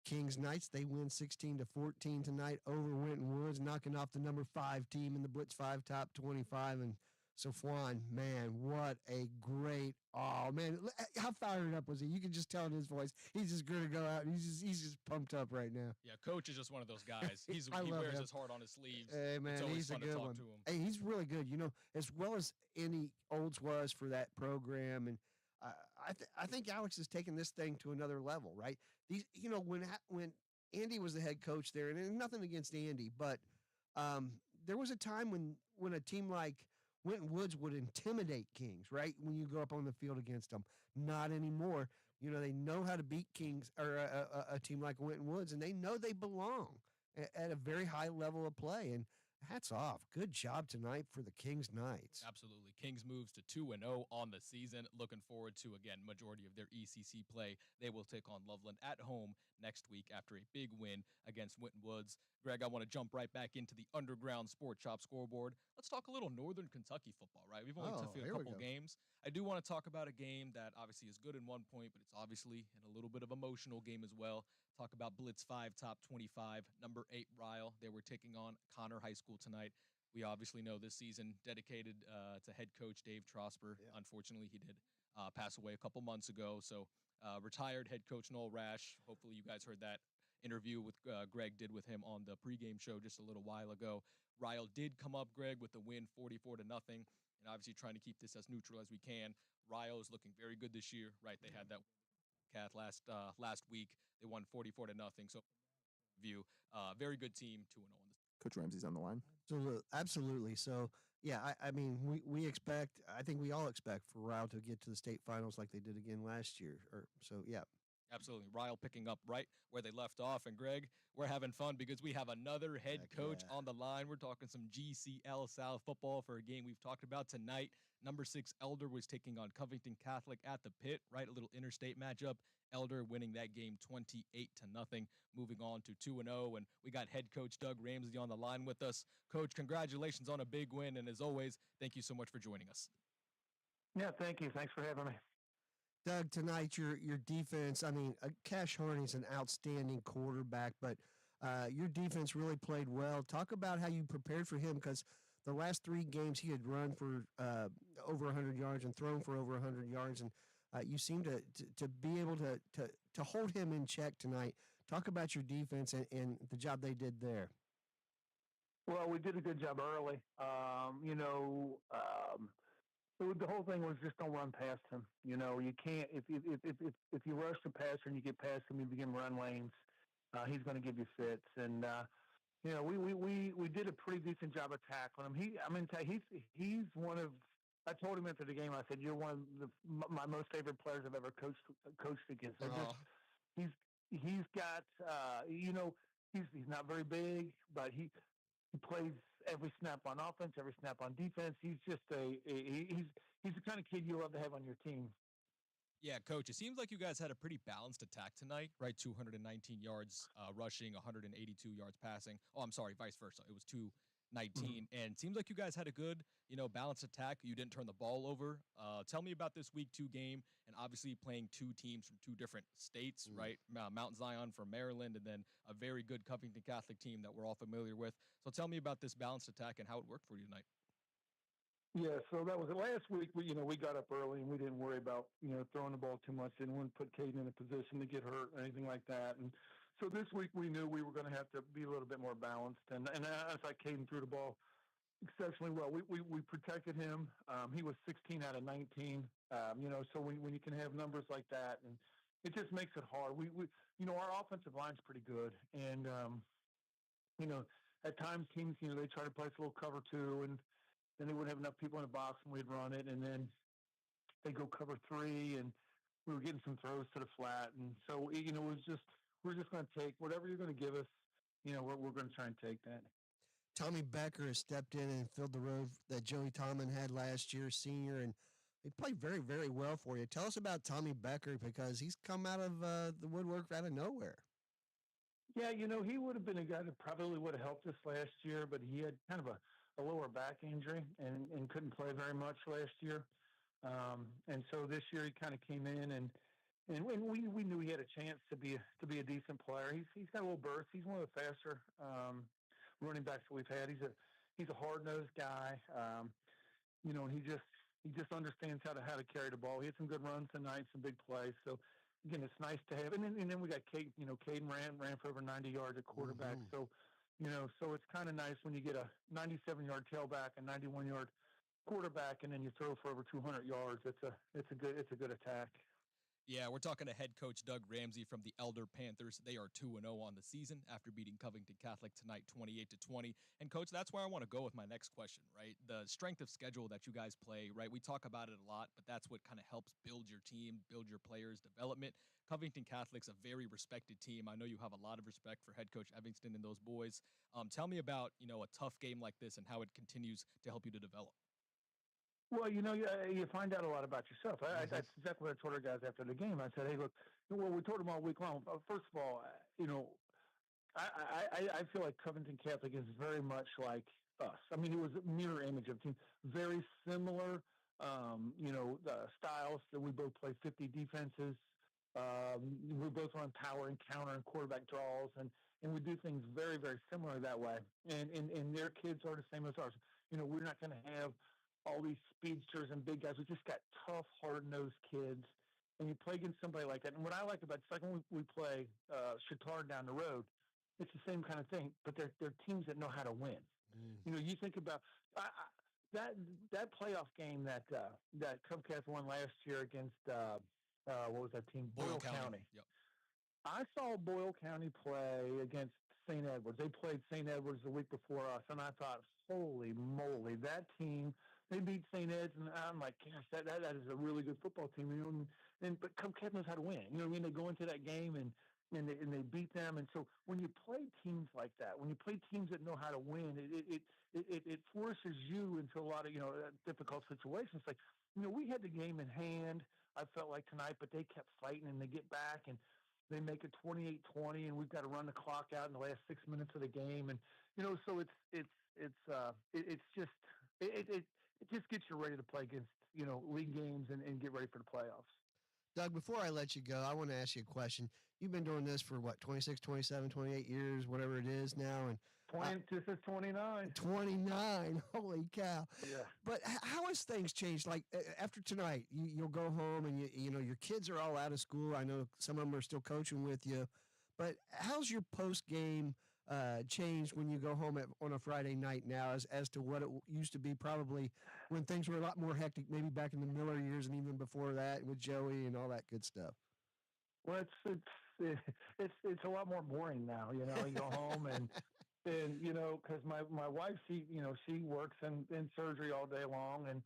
Kings Knights. They win 16-14 tonight over Winton Woods, knocking off the number 5 team in the Blitz 5 Top 25. And so, Fwan, man, what a great, how fired up was he? You can just tell in his voice. He's just going to go out, and he's just pumped up right now. Yeah, Coach is just one of those guys. He wears his heart on his sleeves. Hey, man, it's always he's fun a good to talk one. to him. Hey, he's really good. As well as Andy Olds was for that program, and I think Alex is taking this thing to another level, right? These, when Andy was the head coach there, and nothing against Andy, but there was a time when a team like Winton Woods would intimidate Kings, right? When you go up on the field against them. Not anymore. They know how to beat Kings or a team like Winton Woods, and they know they belong at a very high level of play. And hats off. Good job tonight for the Kings Knights. Absolutely. Kings moves to 2-0 on the season. Looking forward to, again, majority of their ECC play. They will take on Loveland at home next week after a big win against Winton Woods. Greg, I want to jump right back into the Underground Sports Shop scoreboard. Let's talk a little Northern Kentucky football, right? We've only took a couple games. I do want to talk about a game that obviously is good in one point, but it's obviously in a little bit of emotional game as well. Talk about Blitz 5 Top 25, number 8 Ryle. They were taking on Connor High School tonight. We obviously know this season dedicated to head coach Dave Trosper. Yeah. Unfortunately, he did pass away a couple months ago. So retired head coach Noel Rash. Hopefully you guys heard that interview with Greg did with him on the pregame show just a little while ago. Ryle did come up, Greg, with the win 44-0, and obviously trying to keep this as neutral as we can. Ryle is looking very good this year, right? They had that Cath last week. They won 44-0. So view, very good team, 2-0 on this. Coach Ramsey's on the line. Absolutely. So, yeah, I mean, we expect, I think we all expect for Ryle to get to the state finals like they did again last year. Yeah. Absolutely. Ryle picking up right where they left off. And, Greg, we're having fun because we have another head coach on the line. We're talking some GCL South football for a game we've talked about tonight. Number 6, Elder was taking on Covington Catholic at the Pit, right? A little interstate matchup. Elder winning that game 28-0, moving on to 2-0. And we got head coach Doug Ramsey on the line with us. Coach, congratulations on a big win. And as always, thank you so much for joining us. Yeah, thank you. Thanks for having me. Doug, tonight your defense, I mean, Cash Harney's an outstanding quarterback, but your defense really played well. Talk about how you prepared for him, because the last 3 games he had run for over 100 yards and thrown for over 100 yards, and you seem to be able to hold him in check tonight. Talk about your defense and the job they did there. Well, we did a good job early. The whole thing was just don't run past him. You can't if you rush the passer and you get past him, you begin run lanes. He's going to give you fits, and we did a pretty decent job of tackling him. He's one of I told him after the game. I said, "You're one of my most favorite players I've ever coached against." He's got he's not very big, but he plays every snap on offense, every snap on defense. He's just he's the kind of kid you love to have on your team. Yeah, Coach, it seems like you guys had a pretty balanced attack tonight, right? 219 yards rushing, 182 yards passing. Oh, I'm sorry, vice versa. It was 219. And it seems like you guys had a good, balanced attack. You didn't turn the ball over. Tell me about this week 2 game, and obviously playing 2 teams from 2 different states, right? Mount Zion from Maryland, and then a very good Covington Catholic team that we're all familiar with. So tell me about this balanced attack and how it worked for you tonight. Yeah, so that was last week. We got up early and we didn't worry about throwing the ball too much. Didn't want to put Caden in a position to get hurt or anything like that. And so this week we knew we were going to have to be a little bit more balanced. And I thought Caden threw the ball exceptionally well. We protected him. He was 16 out of 19. So when you can have numbers like that, and it just makes it hard. We our offensive line's pretty good, and at times teams they try to play a little cover 2 and then they wouldn't have enough people in the box, and we'd run it. And then they go cover 3, and we were getting some throws to the flat. And so, we're just going to take whatever you're going to give us. We're going to try and take that. Tommy Becker has stepped in and filled the role that Joey Tomlin had last year, senior, and he played very, very well for you. Tell us about Tommy Becker, because he's come out of the woodwork out of nowhere. Yeah, he would have been a guy that probably would have helped us last year, but he had kind of a lower back injury and couldn't play very much last year. And so this year he kind of came in and we knew he had a chance to be a decent player. He's got a little burst. He's one of the faster running backs that we've had. He's a hard-nosed guy. And he just understands how to carry the ball. He had some good runs tonight, some big plays. So again, it's nice to have. And then we got Caden. Caden ran for over 90 yards at quarterback. So so it's kind of nice when you get a 97-yard tailback, a 91-yard quarterback, and then you throw for over 200 yards. It's a good attack. Yeah, we're talking to head coach Doug Ramsey from the Elder Panthers. They are 2-0 on the season after beating Covington Catholic tonight 28-20. And Coach, that's where I want to go with my next question, right? The strength of schedule that you guys play, right? We talk about it a lot, but that's what kind of helps build your team, build your players' development. Covington Catholic's a very respected team. I know you have a lot of respect for head coach Evanston and those boys. Tell me about, a tough game like this and how it continues to help you to develop. Well, you find out a lot about yourself. That's exactly what I told our guys after the game. I said, hey, look, we told them all week long. First of all, I feel like Covington Catholic is very much like us. I mean, it was a mirror image of team. Very similar, styles that we both play 50 defenses. We both run power and counter and quarterback draws, and we do things very, very similar that way. And their kids are the same as ours. We're not going to have all these speedsters and big guys. We just got tough, hard-nosed kids. And you play against somebody like that. And what I like about it's like when we play Chittard down the road, it's the same kind of thing, but they're teams that know how to win. You think about that playoff game that Covcats won last year against what was that team? Boyle County. Yep. I saw Boyle County play against St. Edwards. They played St. Edwards the week before us, and I thought, holy moly, that team. They beat St. Ed's, and I'm like, gosh, that is a really good football team. But Covcat knows how to win. They go into that game and they beat them. And so when you play teams like that, when you play teams that know how to win, it forces you into a lot of difficult situations. Like we had the game in hand. I felt like tonight, but they kept fighting and they get back and they make it 28-20, and we've got to run the clock out in the last 6 minutes of the game. And so it just gets you ready to play against, league games and get ready for the playoffs. Doug, before I let you go, I want to ask you a question. You've been doing this for 26, 27, 28 years, whatever it is now. And this is 29. 29. Holy cow. Yeah. But how has things changed? Like after tonight, you'll go home and your kids are all out of school. I know some of them are still coaching with you, but how's your post game changed when you go home on a Friday night now as to what it used to be probably when things were a lot more hectic, maybe back in the Miller years and even before that with Joey and all that good stuff? Well, it's a lot more boring now. You go home and because my wife, she works in surgery all day long, and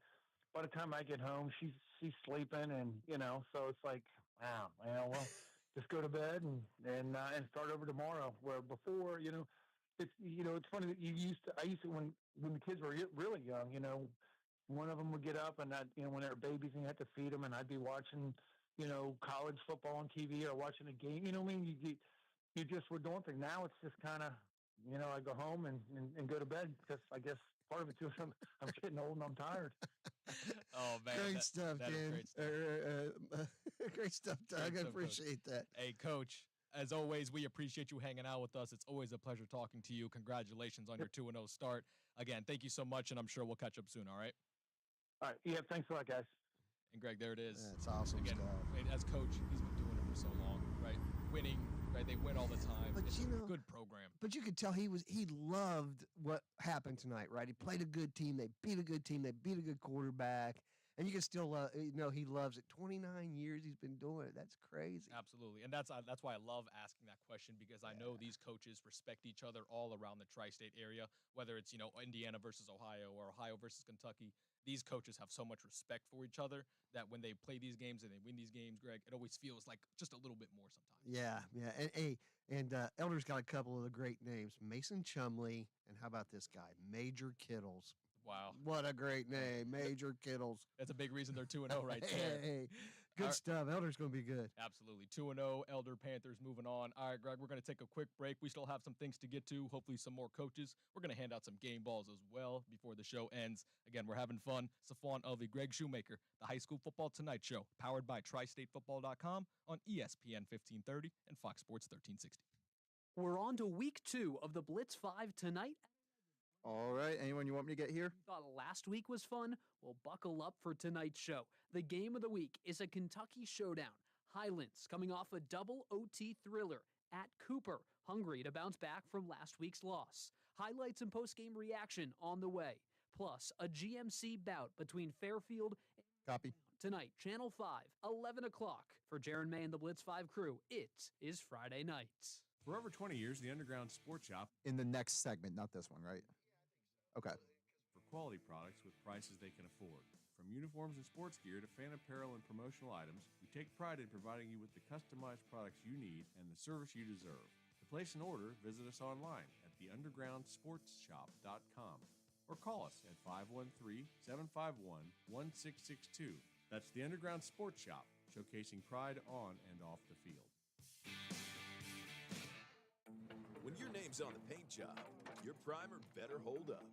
by the time I get home, she's sleeping, and so it's like, wow, well, just go to bed and start over tomorrow. Where before, it's funny that I used to when the kids were really young, one of them would get up and when they were babies and you had to feed them, and I'd be watching, college football on TV or watching a game. You know what I mean? You just were doing things. Now it's just kind of, I go home and go to bed because I guess part of it too is I'm getting old and I'm tired. Oh man, great stuff, that is Dan. great stuff. Great stuff, Doug. Great I stuff, appreciate that. Hey, Coach. As always, we appreciate you hanging out with us. It's always a pleasure talking to you. Congratulations on your 2-0 start. Again, thank you so much, and I'm sure we'll catch up soon, all right? All right. Yeah, thanks a lot, guys. And, Greg, there it is. That's awesome Again, stuff. as coach, he's been doing it for so long, right? Winning, right? They win all the time. But it's a good program. But you could tell he loved what happened tonight, right? He played a good team. They beat a good team. They beat a good quarterback. And you can still, he loves it. 29 years he's been doing it. That's crazy. Absolutely. And that's why I love asking that question, because I know these coaches respect each other all around the tri-state area, whether it's, Indiana versus Ohio or Ohio versus Kentucky. These coaches have so much respect for each other that when they play these games and they win these games, Greg, it always feels like just a little bit more sometimes. Yeah. And Elder's got a couple of the great names. Mason Chumley, and how about this guy? Major Kittles. Wow. What a great name, Major Kittles. That's a big reason they're 2-0 right there. Hey, good stuff. Elder's going to be good. Absolutely. 2-0, Elder Panthers moving on. All right, Greg, we're going to take a quick break. We still have some things to get to, hopefully some more coaches. We're going to hand out some game balls as well before the show ends. Again, we're having fun. Safwan Elvey, Greg Shoemaker, the High School Football Tonight Show, powered by TriStateFootball.com on ESPN 1530 and Fox Sports 1360. We're on to week 2 of the Blitz 5 tonight. All right. Anyone you want me to get here? You thought last week was fun? Well, buckle up for tonight's show. The game of the week is a Kentucky showdown. Highlands coming off a double OT thriller at Cooper, hungry to bounce back from last week's loss. Highlights and post-game reaction on the way. Plus, a GMC bout between Fairfield and Copy. Tonight, Channel 5, 11 o'clock. For Jaron May and the Blitz 5 crew, it is Friday nights. For over 20 years, the Underground Sports Shop. In the next segment, not this one, right? Okay. For quality products with prices they can afford. From uniforms and sports gear to fan apparel and promotional items, we take pride in providing you with the customized products you need and the service you deserve. To place an order, visit us online at theundergroundsportshop.com or call us at 513-751-1662. That's the Underground Sports Shop, showcasing pride on and off the field. When your name's on the paint job, your primer better hold up.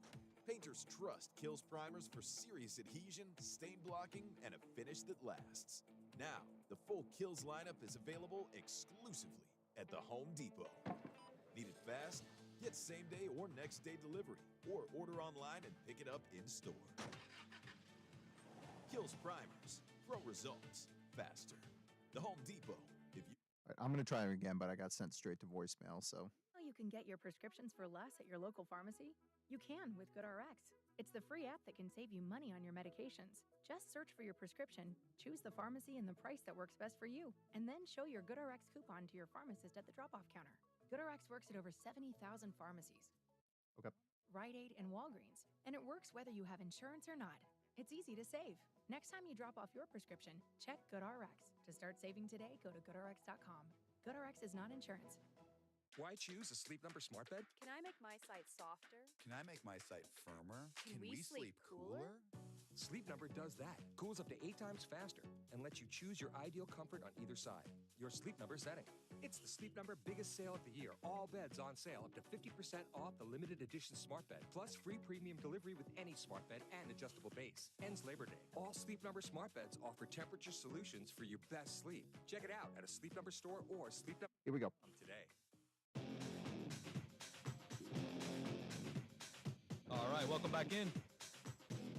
Painters trust Kills primers for serious adhesion, stain blocking, and a finish that lasts. Now, the full Kills lineup is available exclusively at the Home Depot. Need it fast? Get same-day or next-day delivery, or order online and pick it up in-store. Kills primers. Pro results faster. The Home Depot. If you... All right, I'm going to try it again, but I got sent straight to voicemail, so... You can get your prescriptions for less at your local pharmacy? You can with GoodRx. It's the free app that can save you money on your medications. Just search for your prescription, choose the pharmacy and the price that works best for you, and then show your GoodRx coupon to your pharmacist at the drop-off counter. GoodRx works at over 70,000 pharmacies. Okay. Rite Aid and Walgreens, and it works whether you have insurance or not. It's easy to save. Next time you drop off your prescription, check GoodRx. To start saving today, go to GoodRx.com. GoodRx is not insurance. Why choose a Sleep Number smart bed? Can I make my site softer? Can I make my site firmer? Can we sleep cooler? Sleep Number does that. Cools up to 8 times faster and lets you choose your ideal comfort on either side. Your Sleep Number setting. It's the Sleep Number biggest sale of the year. All beds on sale up to 50% off the limited edition smart bed. Plus free premium delivery with any smart bed and adjustable base. Ends Labor Day. All Sleep Number smart beds offer temperature solutions for your best sleep. Check it out at a Sleep Number store or Sleep Number. Here we go. Today. All right, welcome back in.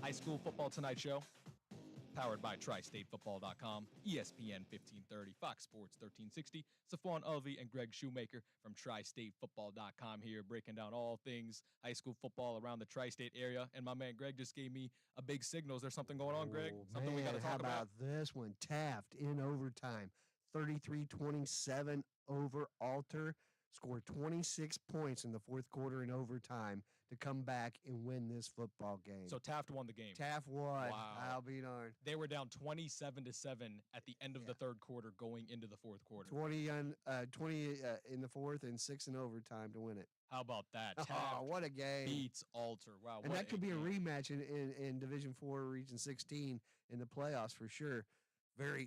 High School Football Tonight Show, powered by TriStateFootball.com, ESPN 1530, Fox Sports 1360. Safwan Elvey and Greg Shoemaker from TriStateFootball.com here, breaking down all things high school football around the tri-state area. And my man Greg just gave me a big signal. Is there something going on, Greg? Something we got to talk about? How about this one? Taft in overtime, 33-27 over Alter. Scored 26 points in the fourth quarter in overtime to come back and win this football game. So Taft won the game. Taft won. Wow. I'll be darned. They were down 27-7 at the end of the third quarter, going into the fourth quarter. 20 in the fourth and 6 in overtime to win it. How about that? Oh, Taft what a game! beats Alter. Wow, and what that could be a game. rematch in Division 4, Region 16 in the playoffs for sure.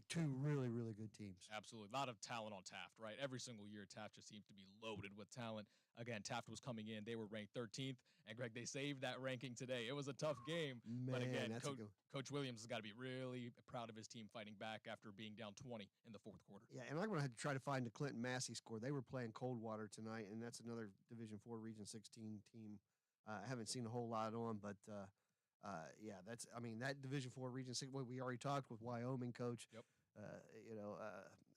Two really, really good teams. Absolutely. A lot of talent on Taft, right? Every single year, Taft just seems to be loaded with talent. Again, Taft was coming in. They were ranked 13th. And, Greg, they saved that ranking today. It was a tough game. Man, but, again, that's Coach Williams has got to be really proud of his team fighting back after being down 20 in the fourth quarter. Yeah, and I'm going to have to try to find the Clinton Massey score. They were playing Coldwater tonight, and that's another Division 4, Region 16 team. I haven't seen a whole lot on, but yeah, that Division 4, Region 6, we already talked with Wyoming coach. Yep.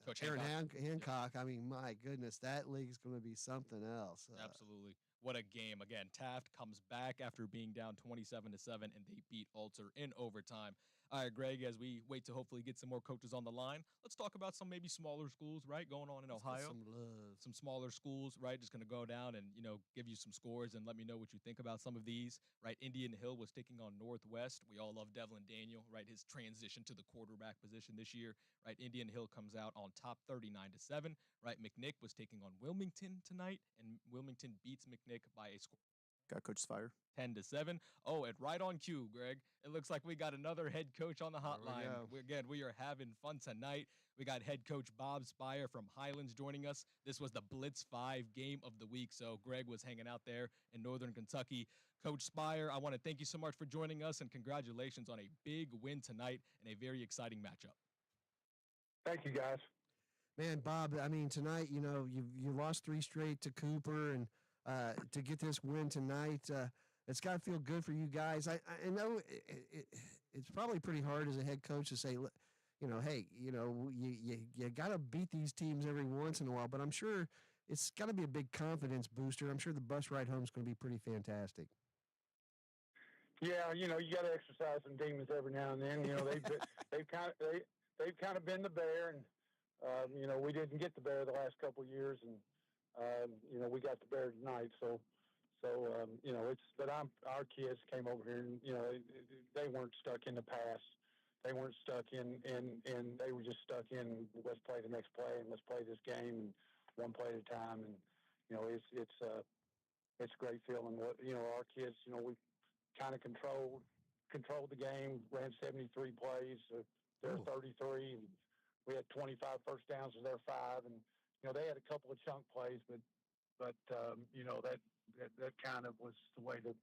Coach Aaron Hancock. I mean, my goodness, that league's going to be something else. Absolutely. What a game. Again, Taft comes back after being down 27-7, and they beat Alter in overtime. All right, Greg, as we wait to hopefully get some more coaches on the line, let's talk about some maybe smaller schools, right, going on in Ohio. Some smaller schools, right, just going to go down and, give you some scores and let me know what you think about some of these, right? Indian Hill was taking on Northwest. We all love Devlin Daniel, right, his transition to the quarterback position this year, right? Indian Hill comes out on top 39-7, right? McNick was taking on Wilmington tonight, and Wilmington beats McNick by a score. Got Coach Spire. 10-7. Oh, and right on cue, Greg. It looks like we got another head coach on the hotline. We are having fun tonight. We got head coach Bob Spire from Highlands joining us. This was the Blitz 5 game of the week, so Greg was hanging out there in Northern Kentucky. Coach Spire, I want to thank you so much for joining us, and congratulations on a big win tonight and a very exciting matchup. Thank you, guys. Man, Bob, I mean, tonight, you lost 3 straight to Cooper, and to get this win tonight, it's got to feel good for you guys. I know it's probably pretty hard as a head coach to say, hey, you got to beat these teams every once in a while, but I'm sure it's got to be a big confidence booster. I'm sure the bus ride home is going to be pretty fantastic. Yeah, you got to exercise some demons every now and then. They've kind of been the bear, and we didn't get the bear the last couple of years, and we got the bear tonight. So but our kids came over here, and they weren't stuck in the past. They weren't stuck in they were just stuck in let's play the next play and let's play this game, and one play at a time. And it's a great feeling. Our kids, we kind of controlled the game, ran 73 plays. They're 33, and we had 25 first downs to their 5, and they had a couple of chunk plays, but that kind of was the way the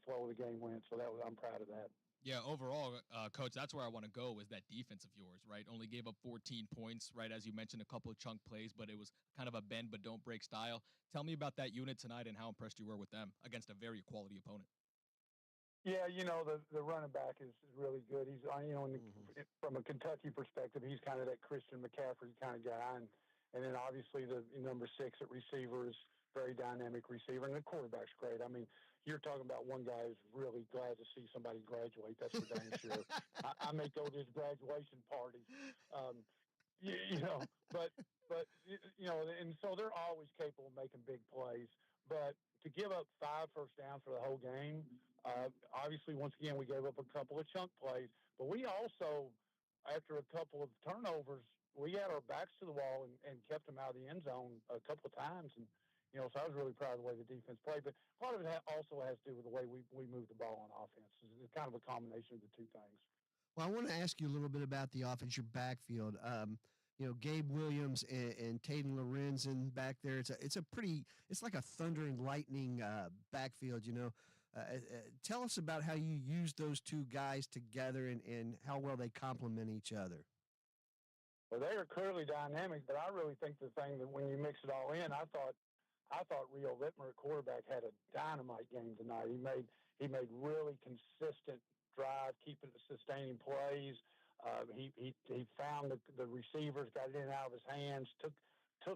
flow of the game went. So I'm proud of that. Yeah, overall, Coach, that's where I want to go is that defense of yours, right? Only gave up 14 points, right? As you mentioned, a couple of chunk plays, but it was kind of a bend but don't break style. Tell me about that unit tonight and how impressed you were with them against a very quality opponent. Yeah, the running back is really good. He's, from a Kentucky perspective, he's kind of that Christian McCaffrey kind of guy. And then obviously the number 6 at receiver is very dynamic receiver, and the quarterback's great. I mean, you're talking about one guy who's really glad to see somebody graduate. That's for dang sure. I may go to his graduation party, and so they're always capable of making big plays. But to give up 5 first downs for the whole game, obviously, once again, we gave up a couple of chunk plays. But we also, after a couple of turnovers, we had our backs to the wall and kept them out of the end zone a couple of times. And, so I was really proud of the way the defense played. But a lot of it also has to do with the way we move the ball on offense. It's kind of a combination of the two things. Well, I want to ask you a little bit about the offense, your backfield. Gabe Williams and Tayden Lorenzen back there. It's like a thunder and lightning backfield. Tell us about how you use those two guys together and how well they complement each other. Well, they are clearly dynamic, but I really think the thing that when you mix it all in, I thought Rio Littmer at quarterback had a dynamite game tonight. He made really consistent drive, keeping sustaining plays. He found the receivers, got it in and out of his hands, took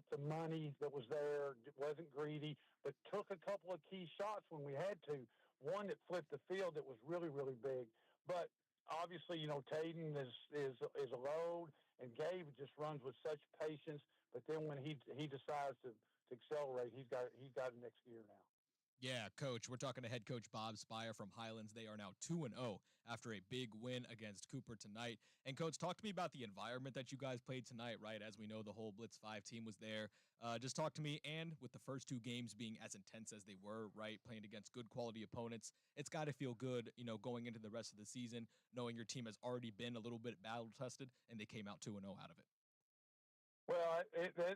the money that was there, wasn't greedy, but took a couple of key shots when we had to. One that flipped the field that was really, really big. But obviously, Tayden is a load, and Gabe just runs with such patience. But then when he decides to accelerate, he's got an next gear now. Yeah, Coach. We're talking to head coach Bob Spire from Highlands. They are now 2-0 after a big win against Cooper tonight. And, Coach, talk to me about the environment that you guys played tonight, right? As we know, the whole Blitz 5 team was there. Just talk to me, and with the first two games being as intense as they were, right, playing against good quality opponents, it's got to feel good, going into the rest of the season, knowing your team has already been a little bit battle-tested, and they came out 2-0 out of it. Well,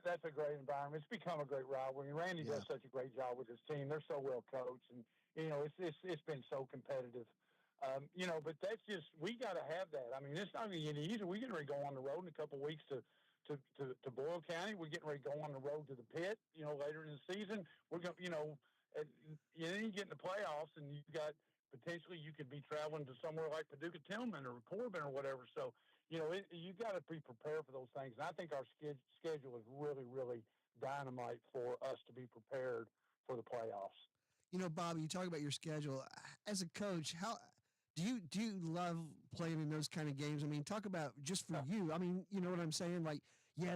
that's a great environment. It's become a great rivalry. Randy does such a great job with his team. They're so well coached, and it's been so competitive. But that's just, we got to have that. I mean, it's not going to get easier. We're getting ready to go on the road in a couple of weeks to Boyle County. We're getting ready to go on the road to the pit. Later in the season, we're going. Then you get in the playoffs, and you got potentially you could be traveling to somewhere like Paducah Tillman or Corbin or whatever. So. You got to be prepared for those things. And I think our schedule is really, really dynamite for us to be prepared for the playoffs. Bob, you talk about your schedule. As a coach, how do you love playing in those kind of games? I mean, talk about just for you. I mean, you know what I'm saying? Like, yeah,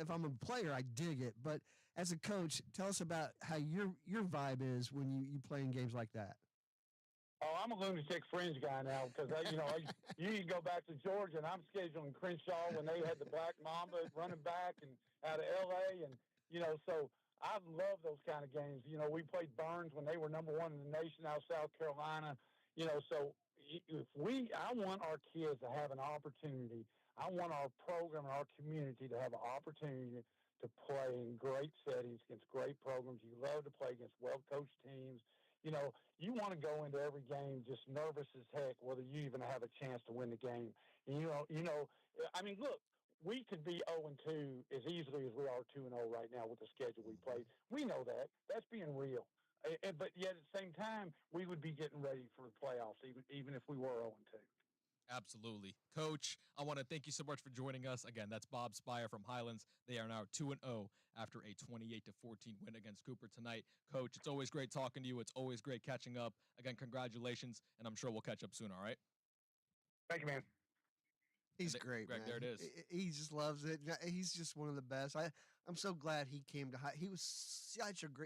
if I'm a player, I dig it. But as a coach, tell us about how your vibe is when you play in games like that. Oh, I'm a lunatic fringe guy now because, you can go back to Georgia, and I'm scheduling Crenshaw when they had the Black Mamba running back and out of L.A. And, so I love those kind of games. We played Burns when they were number one in the nation out of South Carolina. So I want our kids to have an opportunity. I want our program and our community to have an opportunity to play in great settings against great programs. You love to play against well-coached teams. You want to go into every game just nervous as heck, whether you even have a chance to win the game. And, I mean, look, we could be 0-2 as easily as we are 2-0 right now with the schedule we played. We know that. That's being real. But yet at the same time, we would be getting ready for the playoffs, even if we were 0-2. Absolutely. Coach, I want to thank you so much for joining us. Again, that's Bob Spire from Highlands. They are now 2-0 after a 28-14 win against Cooper tonight. Coach, it's always great talking to you. It's always great catching up. Again, congratulations, and I'm sure we'll catch up soon, all right? Thank you, man. He's great, Greg, man. there it is. He just loves it. He's just one of the best. I'm so glad he came to He was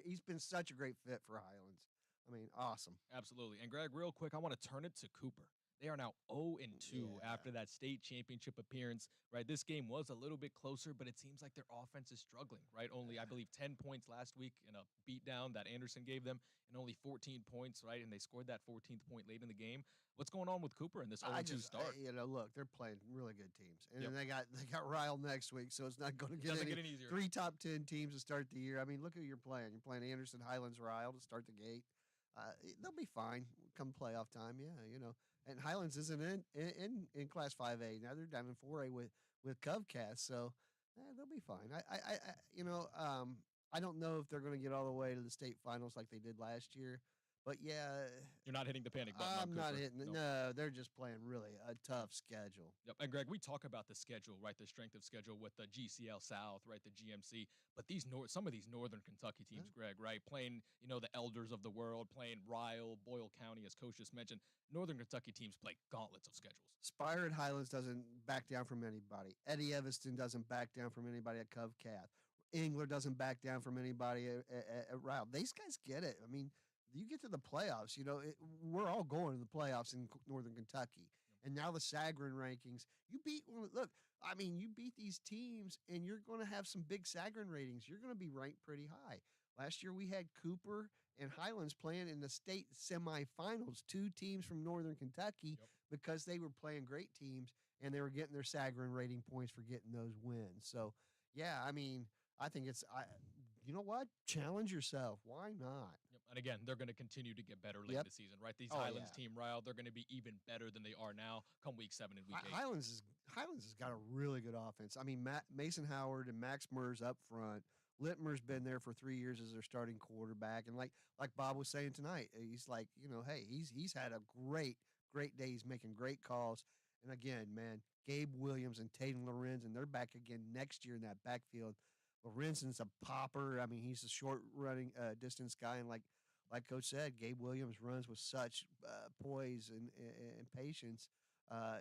he's been such a great fit for Highlands. I mean, awesome. Absolutely. And Greg, real quick, I want to turn it to Cooper. They are now 0-2 after that state championship appearance, right? This game was a little bit closer, but it seems like their offense is struggling, right? Only, I believe, 10 points last week in a beatdown that Anderson gave them, and only 14 points, right? And they scored that 14th point late in the game. What's going on with Cooper in this 0-2 start? Look, they're playing really good teams, and then they got Ryle next week, so it's not going to get any easier. 3 top 10 teams to start the year. I mean, look who you're playing. You're playing Anderson, Highlands, Ryle to start the gate. They'll be fine come playoff time. Yeah, And Highlands isn't in Class 5A now; they're down in 4A with Covcast, so they'll be fine. I don't know if they're going to get all the way to the state finals like they did last year, but yeah, you're not hitting the panic button. I'm not hitting it. No, they're just playing really a tough schedule. Yep. And Greg, we talk about the schedule, right? The strength of schedule with the GCL South, right? The GMC, but some of these Northern Kentucky teams, Greg, right? Playing, the elders of the world, playing Ryle, Boyle County, as Coach just mentioned. Northern Kentucky teams play gauntlets of schedules. Spire at Highlands doesn't back down from anybody. Eddie Evanston doesn't back down from anybody at Covcath. Engler doesn't back down from anybody at Ryle. These guys get it. I mean, you get to the playoffs, we're all going to the playoffs in Northern Kentucky. And now the Sagarin rankings, you beat these teams, and you're going to have some big Sagarin ratings. You're going to be ranked pretty high. Last year we had Cooper and Highlands playing in the state semifinals, 2 teams from Northern Kentucky, because they were playing great teams, and they were getting their Sagarin rating points for getting those wins. So, yeah, I mean, I think you know what? Challenge yourself. Why not? Yep. And again, they're going to continue to get better late in the season, right? These Highlands team, Ryle, they're going to be even better than they are now come week 7 and week 8. Highlands has got a really good offense. I mean, Mason Howard and Max Mers up front. Littmer's been there for 3 years as their starting quarterback. And like Bob was saying tonight, he's like, hey, he's had a great day. He's making great calls. And again, man, Gabe Williams and Tatum Lorenzen, they're back again next year in that backfield. Lorenzen's a popper. I mean, he's a short running distance guy. And like Coach said, Gabe Williams runs with such poise and patience. I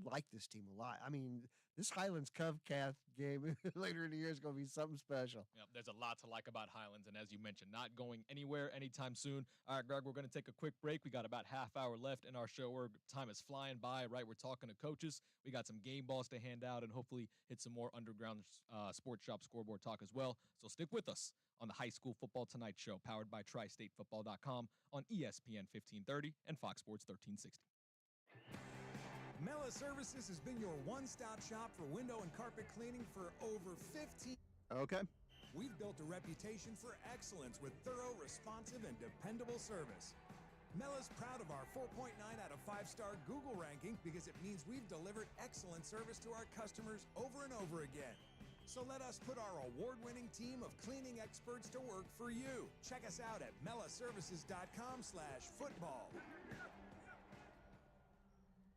like this team a lot. I mean, this Highlands Covcath game later in the year is going to be something special. Yep, there's a lot to like about Highlands, and as you mentioned, not going anywhere anytime soon. All right, Greg, we're going to take a quick break. We got about half hour left in our show. Time is flying by, right? We're talking to coaches. We got some game balls to hand out and hopefully hit some more underground sports shop scoreboard talk as well. So stick with us on the High School Football Tonight Show, powered by TriStateFootball.com on ESPN 1530 and Fox Sports 1360. Mela Services has been your one-stop shop for window and carpet cleaning for over 15. Okay. We've built a reputation for excellence with thorough, responsive, and dependable service. Mela's proud of our 4.9 out of 5-star Google ranking because it means we've delivered excellent service to our customers over and over again. So let us put our award-winning team of cleaning experts to work for you. Check us out at melaservices.com/football.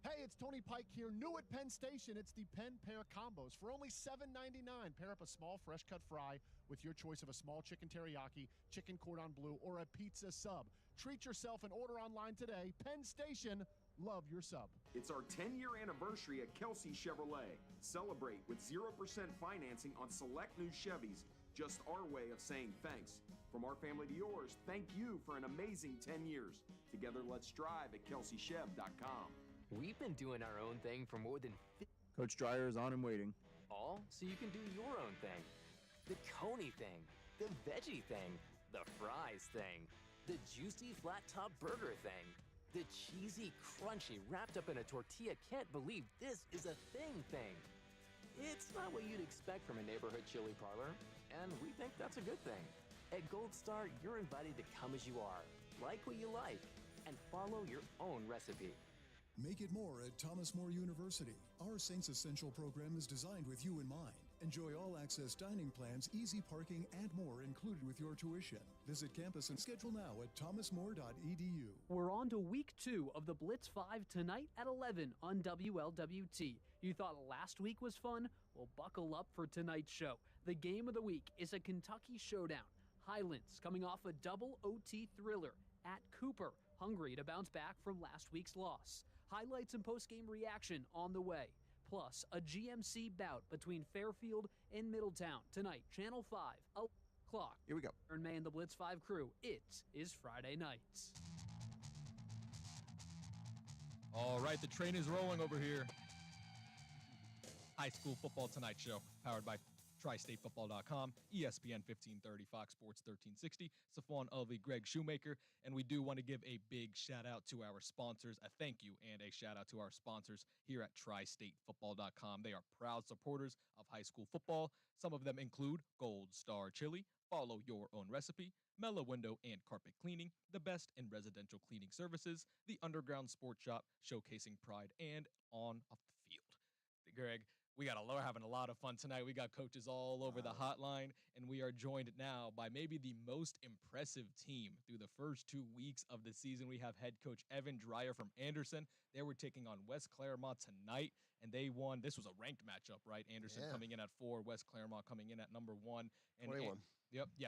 Hey, it's Tony Pike here, new at Penn Station. It's the Penn Pair Combos. For only $7.99, pair up a small fresh-cut fry with your choice of a small chicken teriyaki, chicken cordon bleu, or a pizza sub. Treat yourself and order online today. Penn Station, love your sub. It's our 10-year anniversary at Kelsey Chevrolet. Celebrate with 0% financing on select new Chevys. Just our way of saying thanks. From our family to yours, thank you for an amazing 10 years. Together, let's drive at kelseychev.com. We've been doing our own thing for more than Coach Dreyer is on and waiting. all so you can do your own thing. The Coney thing, the veggie thing, the fries thing, the juicy flat top burger thing, the cheesy crunchy wrapped up in a tortilla can't believe this is a thing. It's not what you'd expect from a neighborhood chili parlor, and we think that's a good thing. At Gold Star, you're invited to come as you are, like what you like, and follow your own recipe. Make it more at Thomas More University. Our Saints Essential program is designed with you in mind. Enjoy all-access dining plans, easy parking, and more included with your tuition. Visit campus and schedule now at thomasmore.edu. We're on to week 2 of the Blitz 5 tonight at 11 on WLWT. You thought last week was fun? Well, buckle up for tonight's show. The game of the week is a Kentucky showdown. Highlands coming off a double OT thriller at Cooper, hungry to bounce back from last week's loss. Highlights and post-game reaction on the way. Plus, a GMC bout between Fairfield and Middletown tonight, Channel 5, 11 o'clock. Here we go. Aaron May and the Blitz 5 crew. It is Friday nights. All right, the train is rolling over here. High School Football Tonight Show, powered by TriStateFootball.com, ESPN 1530, Fox Sports 1360, Safwan Ulvi, Greg Shoemaker, and we do want to give a big shout out to our sponsors, a thank you and a shout out to our sponsors here at TriStateFootball.com. They are proud supporters of high school football. Some of them include Gold Star Chili, Follow Your Own Recipe, Mela Window and Carpet Cleaning, the best in residential cleaning services, the Underground Sports Shop, showcasing pride and on off the field. Greg, we're having a lot of fun tonight. We got coaches all over the hotline, and we are joined now by maybe the most impressive team through the first 2 weeks of the season. We have head coach Evan Dreyer from Anderson. They were taking on West Claremont tonight, and they won. This was a ranked matchup, right? Anderson coming in at 4, West Claremont coming in at number 1. And 21.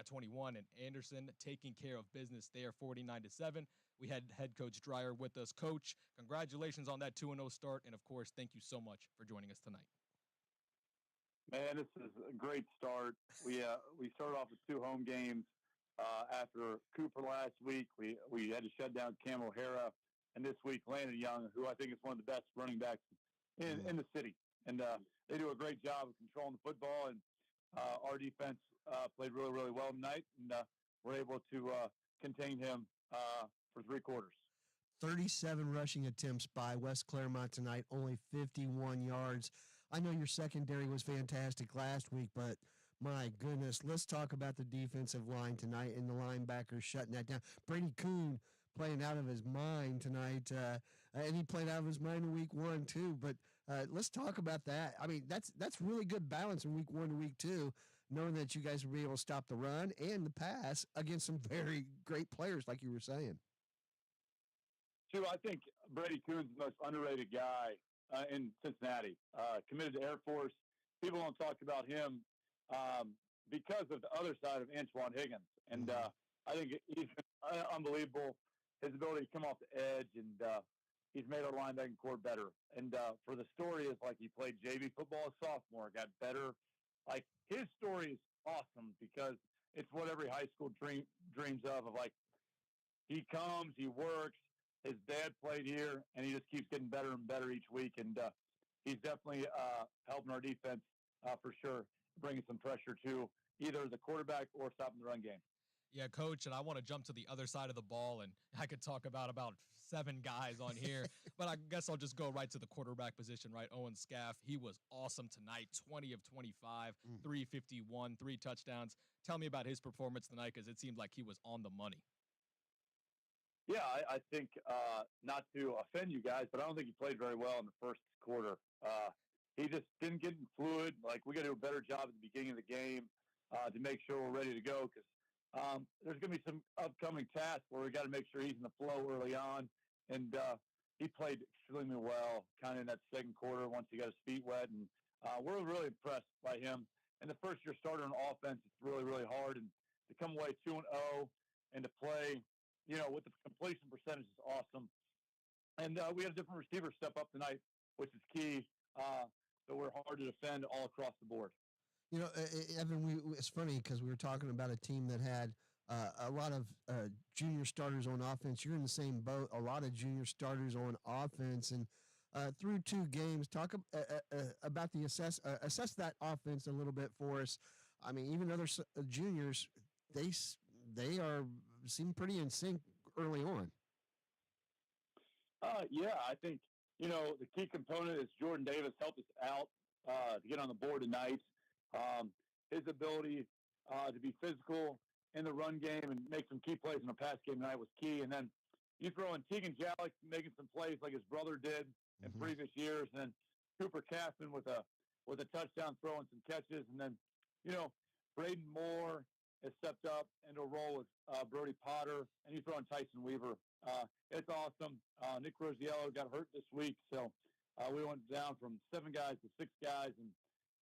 21. And Anderson taking care of business there, 49-7. We had head coach Dreyer with us. Coach, congratulations on that 2-0 start, and of course, thank you so much for joining us tonight. Man, this is a great start. We started off with 2 home games after Cooper last week. We had to shut down Cam O'Hara, and this week Landon Young, who I think is one of the best running backs in the city. And they do a great job of controlling the football, and our defense played really, really well tonight, and we're able to contain him for 3 quarters. 37 rushing attempts by West Claremont tonight, only 51 yards. I know your secondary was fantastic last week, but my goodness, let's talk about the defensive line tonight and the linebackers shutting that down. Brady Kuhn playing out of his mind tonight, and he played out of his mind in week 1 too. But let's talk about that. I mean, that's really good balance in week 1 to week 2, knowing that you guys will be able to stop the run and the pass against some very great players, like you were saying. I think Brady Kuhn's the most underrated guy in Cincinnati. Committed to Air Force. People don't talk about him because of the other side of Antoine Higgins. And I think he's unbelievable. His ability to come off the edge and he's made our linebacking core better. And for the story is like he played JV football as sophomore, got better. Like his story is awesome because it's what every high school dreams of like he comes, he works. His dad played here, and he just keeps getting better and better each week. And he's definitely helping our defense for sure, bringing some pressure to either the quarterback or stopping the run game. Yeah, Coach, and I want to jump to the other side of the ball, and I could talk about 7 guys on here, but I guess I'll just go right to the quarterback position, right? Owen Scaff, he was awesome tonight, 20 of 25, 351, 3 touchdowns. Tell me about his performance tonight because it seemed like he was on the money. Yeah, I think not to offend you guys, but I don't think he played very well in the first quarter. He just didn't get in fluid. Like, we got to do a better job at the beginning of the game to make sure we're ready to go because there's going to be some upcoming tasks where we got to make sure he's in the flow early on. And he played extremely well kind of in that second quarter once he got his feet wet. And we're really impressed by him. And the first-year starter on offense, it's really, really hard. And to come away 2-0 and to play, with the completion percentage is awesome. And we had a different receiver step up tonight, which is key. So we're hard to defend all across the board. Evan, it's funny because we were talking about a team that had a lot of junior starters on offense. You're in the same boat, a lot of junior starters on offense. And through 2 games, talk about the assess that offense a little bit for us. I mean, even other juniors, they seem pretty in sync early on. Yeah, I think, the key component is Jordan Davis helped us out to get on the board tonight. His ability to be physical in the run game and make some key plays in the pass game tonight was key. And then you throw in Tegan Jalik making some plays like his brother did in previous years, and then Cooper Kaufman with a touchdown throw and some catches. And then, Braden Moore has stepped up into a role with Brody Potter, and you throw in Tyson Weaver. It's awesome. Nick Rosiello got hurt this week, so we went down from 7 guys to 6 guys, and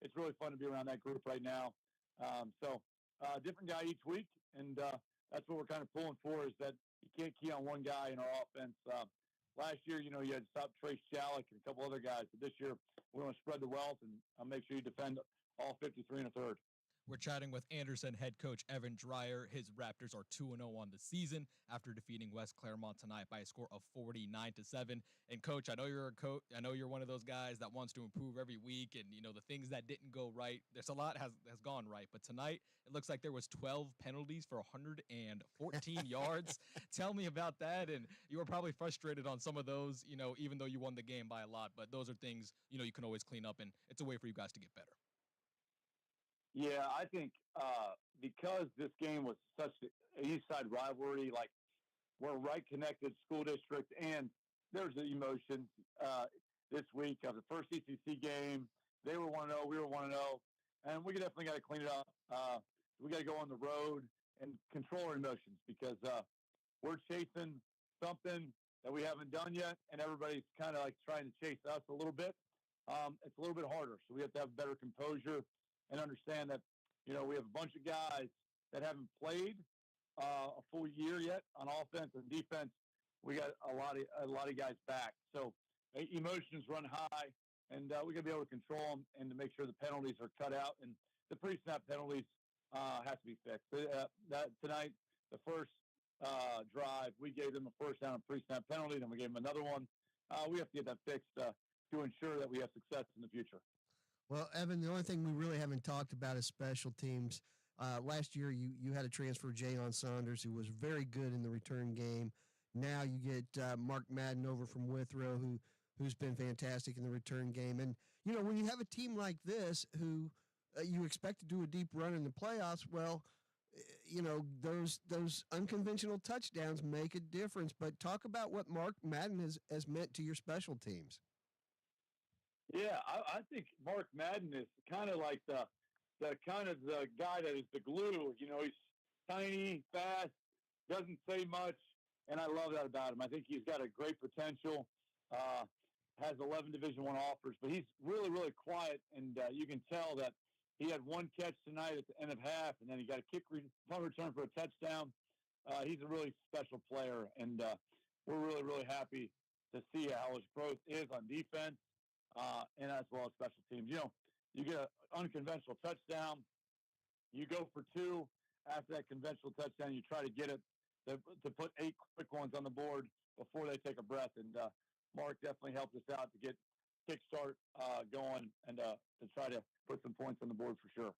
it's really fun to be around that group right now. Different guy each week, and that's what we're kind of pulling for is that you can't key on one guy in our offense. Last year, you had to stop Trace Jalik and a couple other guys, but this year we want to spread the wealth and make sure you defend all 53 and a third. We're chatting with Anderson head coach Evan Dreyer. His Raptors are 2-0 on the season after defeating West Claremont tonight by a score of 49-7. And Coach, I know you're a coach. I know you're one of those guys that wants to improve every week. And the things that didn't go right, there's a lot has gone right. But tonight, it looks like there was 12 penalties for 114 yards. Tell me about that. And you were probably frustrated on some of those, even though you won the game by a lot. But those are things you can always clean up, and it's a way for you guys to get better. Yeah, I think because this game was such an East Side rivalry, like we're right connected school district, and there's the emotion this week of the first ECC game. They were 1-0, we were 1-0, and we definitely got to clean it up. We got to go on the road and control our emotions because we're chasing something that we haven't done yet, and everybody's kind of like trying to chase us a little bit. It's a little bit harder, so we have to have better composure and understand that, we have a bunch of guys that haven't played a full year yet on offense and defense. We got a lot of guys back. So emotions run high, and we got to be able to control them and to make sure the penalties are cut out. And the pre-snap penalties have to be fixed. Tonight, the first drive, we gave them a first down and pre-snap penalty, then we gave them another one. We have to get that fixed to ensure that we have success in the future. Well, Evan, the only thing we really haven't talked about is special teams. Last year, you had a transfer, Jayon Saunders, who was very good in the return game. Now you get Mark Madden over from Withrow, who's been fantastic in the return game. And, when you have a team like this who you expect to do a deep run in the playoffs, well, those unconventional touchdowns make a difference. But talk about what Mark Madden has meant to your special teams. Yeah, I think Mark Madden is kind of like the guy that is the glue. He's tiny, fast, doesn't say much, and I love that about him. I think he's got a great potential. Has 11 Division I offers, but he's really, really quiet, and you can tell that he had one catch tonight at the end of half, and then he got a punt return for a touchdown. He's a really special player, and we're really, really happy to see how his growth is on defense and as well as special teams. You know, you get an unconventional touchdown, you go for two. After that conventional touchdown, you try to get it to put 8 quick ones on the board before they take a breath. And Mark definitely helped us out to get kickstart going and to try to put some points on the board for sure.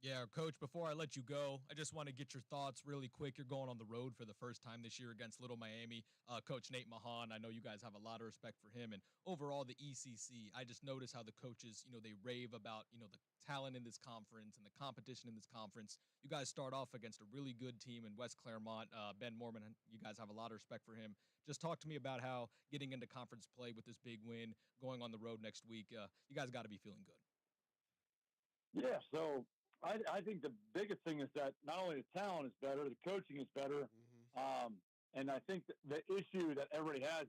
Yeah, Coach, before I let you go, I just want to get your thoughts really quick. You're going on the road for the first time this year against Little Miami. Coach Nate Mahan, I know you guys have a lot of respect for him. And overall, the ECC, I just notice how the coaches, they rave about, the talent in this conference and the competition in this conference. You guys start off against a really good team in West Claremont. Ben Mormon, you guys have a lot of respect for him. Just talk to me about how getting into conference play with this big win, going on the road next week, you guys got to be feeling good. Yeah, so I think the biggest thing is that not only the talent is better, the coaching is better. And I think the issue that everybody has,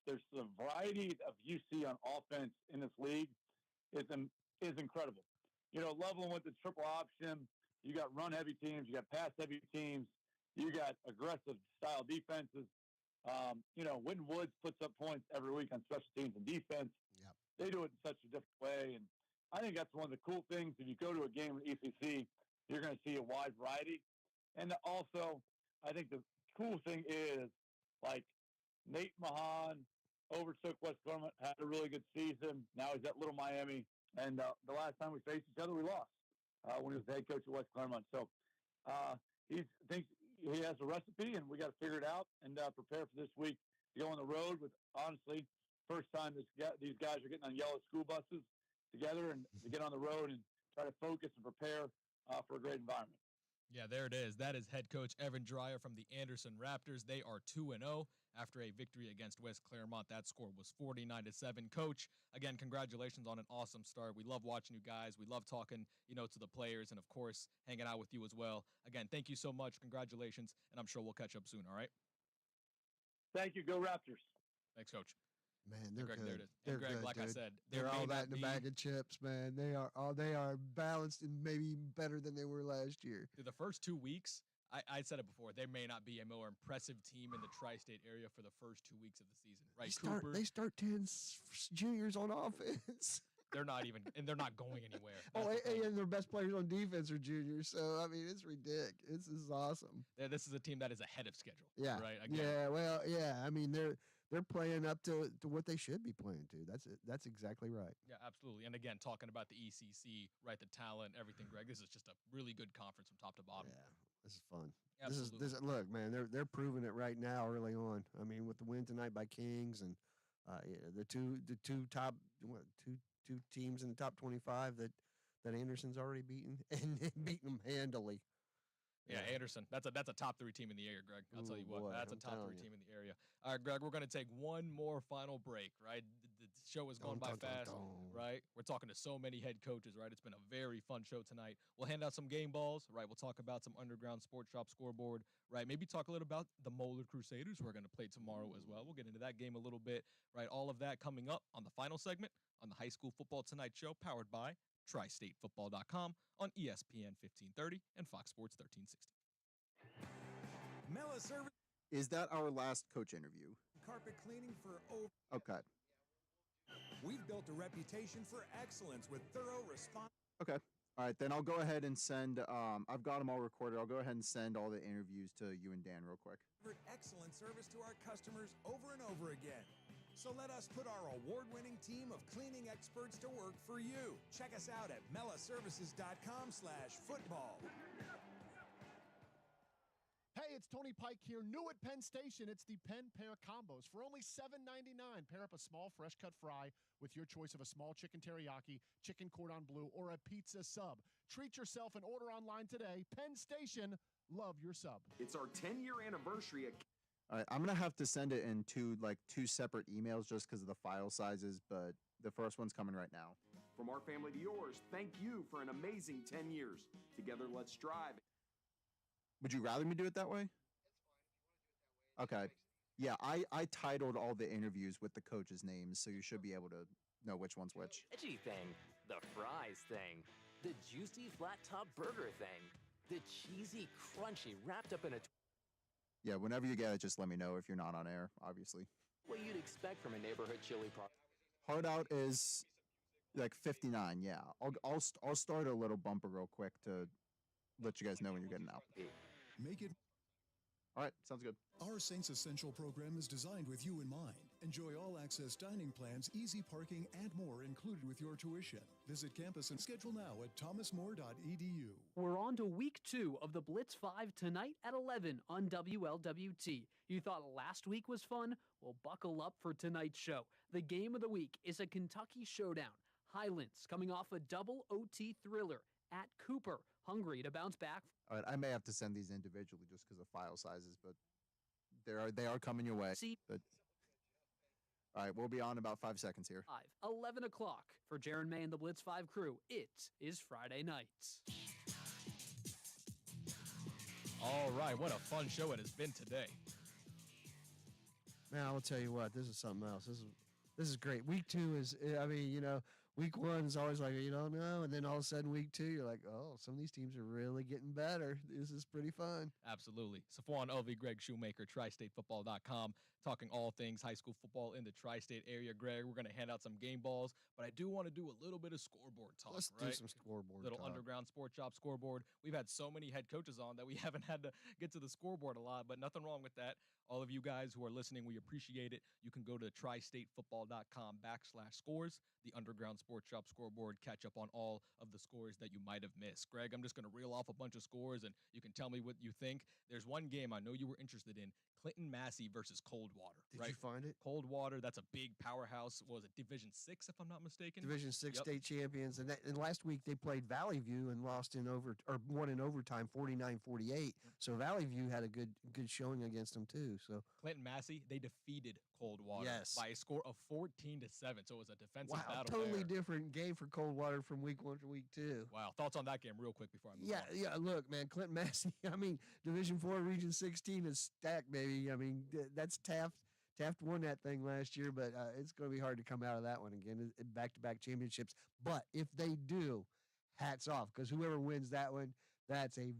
there's the variety of you see on offense in this league is incredible. Leveling with the triple option, you got run-heavy teams, you got pass-heavy teams, you got aggressive style defenses. Wynton Woods puts up points every week on special teams and defense. Yep. They do it in such a different way, and I think that's one of the cool things. If you go to a game in ECC, you're going to see a wide variety. And also, I think the cool thing is, Nate Mahan overtook West Claremont, had a really good season. Now he's at Little Miami. And the last time we faced each other, we lost when he was the head coach of West Claremont. So he thinks he has a recipe, and we got to figure it out and prepare for this week to go on the road with, honestly, first time these guys are getting on yellow school buses together and to get on the road and try to focus and prepare for a great environment. Yeah, there it is. That is head coach Evan Dreyer from the Anderson Raptors. They are 2-0 after a victory against West Claremont. That score was 49-7. Coach, again, congratulations on an awesome start. We love watching you guys. We love talking, to the players and, of course, hanging out with you as well. Again, thank you so much. Congratulations, and I'm sure we'll catch up soon, all right? Thank you. Go Raptors. Thanks, Coach. Man, they're Greg, good. there it is. They're and Greg, good, like dude. I said, they're all that in a bag of chips, man. They are balanced and maybe better than they were last year. Through the first 2 weeks, I said it before, they may not be a more impressive team in the tri-state area for the first 2 weeks of the season, right? They start 10 juniors on offense. They're not even, and they're not going anywhere. And their best players on defense are juniors. So, I mean, it's ridiculous. This is awesome. This is a team that is ahead of schedule. Yeah. Right? Again. Yeah, well, yeah. I mean, they're playing up to what they should be playing to. That's it. That's exactly right. Yeah, absolutely. And again, talking about the ECC, right, the talent, everything, Greg, this is just a really good conference from top to bottom. Yeah, this is fun. Absolutely. This is look, man. They're proving it right now, early on. I mean, with the win tonight by Kings and the two teams in the top 25 that Anderson's already beaten and beaten them handily. Yeah, Anderson. That's a top 3 team in the area, Greg. I'll tell you what. That's a top 3 team in the area. All right, Greg, we're going to take one more final break, right? The show has gone by fast, right? We're talking to so many head coaches, right? It's been a very fun show tonight. We'll hand out some game balls, right? We'll talk about some underground sports shop scoreboard, right? Maybe talk a little about the Moeller Crusaders who are going to play tomorrow as well. We'll get into that game a little bit, right? All of that coming up on the final segment on the High School Football Tonight show, powered by TriStateFootball.com on ESPN 1530 and Fox Sports 1360. Mela Service. Is that our last coach interview? Carpet cleaning for over. Okay. We've built a reputation for excellence with thorough response. Okay. All right, then I'll go ahead and send. I've got them all recorded. I'll go ahead and send all the interviews to you and Dan real quick. Excellent service to our customers over and over again. So let us put our award-winning team of cleaning experts to work for you. Check us out at melaservices.com/football. Hey, it's Tony Pike here, new at Penn Station. It's the Penn Pair Combos. For only $7.99, pair up a small fresh-cut fry with your choice of a small chicken teriyaki, chicken cordon bleu, or a pizza sub. Treat yourself and order online today. Penn Station, love your sub. It's our 10-year anniversary at... All right, I'm going to have to send it in two separate emails just because of the file sizes, but the first one's coming right now. From our family to yours, thank you for an amazing 10 years. Together, let's strive. Would you rather me do it that way? Okay. Yeah, I titled all the interviews with the coaches' names, so you should be able to know which one's which. Veggie thing, the fries thing, the juicy flat top burger thing, the cheesy crunchy wrapped up in a... Yeah, whenever you get it, just let me know if you're not on air, obviously. what you'd expect from a neighborhood chili product. Hard out is like 59. Yeah, I'll start a little bumper real quick to let you guys know when you're getting out. Make it. All right, sounds good. Our Saints Essential program is designed with you in mind. Enjoy all-access dining plans, easy parking, and more included with your tuition. Visit campus and schedule now at thomasmore.edu. We're on to week 2 of the Blitz 5 tonight at 11 on WLWT. You thought last week was fun? Well, buckle up for tonight's show. The game of the week is a Kentucky showdown. Highlands coming off a double OT thriller at Cooper, hungry to bounce back. All right, I may have to send these individually just because of file sizes, but they are coming your way. But, all right, we'll be on in about 5 seconds here. 11 o'clock for Jaron May and the Blitz 5 crew. It is Friday night. All right, what a fun show it has been today. Man, I'll tell you what, this is something else. This is great. Week 2 is, I mean, you know, week 1 is always like, you don't know. And then all of a sudden, week 2, you're like, oh, some of these teams are really getting better. This is pretty fun. Absolutely. Safwan Elvey, Greg Shoemaker, TriStateFootball.com, talking all things high school football in the tri-state area. Greg, we're going to hand out some game balls, but I do want to do a little bit of scoreboard talk. Let's do some scoreboard little talk. Underground Sports Shop scoreboard. We've had so many head coaches on that we haven't had to get to the scoreboard a lot, but nothing wrong with that. All of you guys who are listening, we appreciate it. You can go to tristatefootball.com/scores, the Underground Sports Shop scoreboard, catch up on all of the scores that you might have missed. Greg, I'm just going to reel off a bunch of scores, and you can tell me what you think. There's one game I know you were interested in, Clinton Massey versus Coldwater. Did you find it? Coldwater, that's a big powerhouse. What was it, Division 6, if I'm not mistaken? Division 6 Yep. state champions. And last week they played Valley View and lost won in overtime 49-48. So Valley View had a good showing against them too. So Clinton Massey, they defeated Coldwater Yes. by a score of 14-7. So it was a defensive wow, battle totally there. different game for Coldwater from week 1 to week 2. Wow, thoughts on that game real quick before I move on? Yeah. Look, man, Clinton Massey. I mean, Division 4, Region 16 is stacked, baby. I mean, that's Taft. Taft won that thing last year, but it's going to be hard to come out of that one again. Back-to-back championships. But if they do, hats off, because whoever wins that one, that's a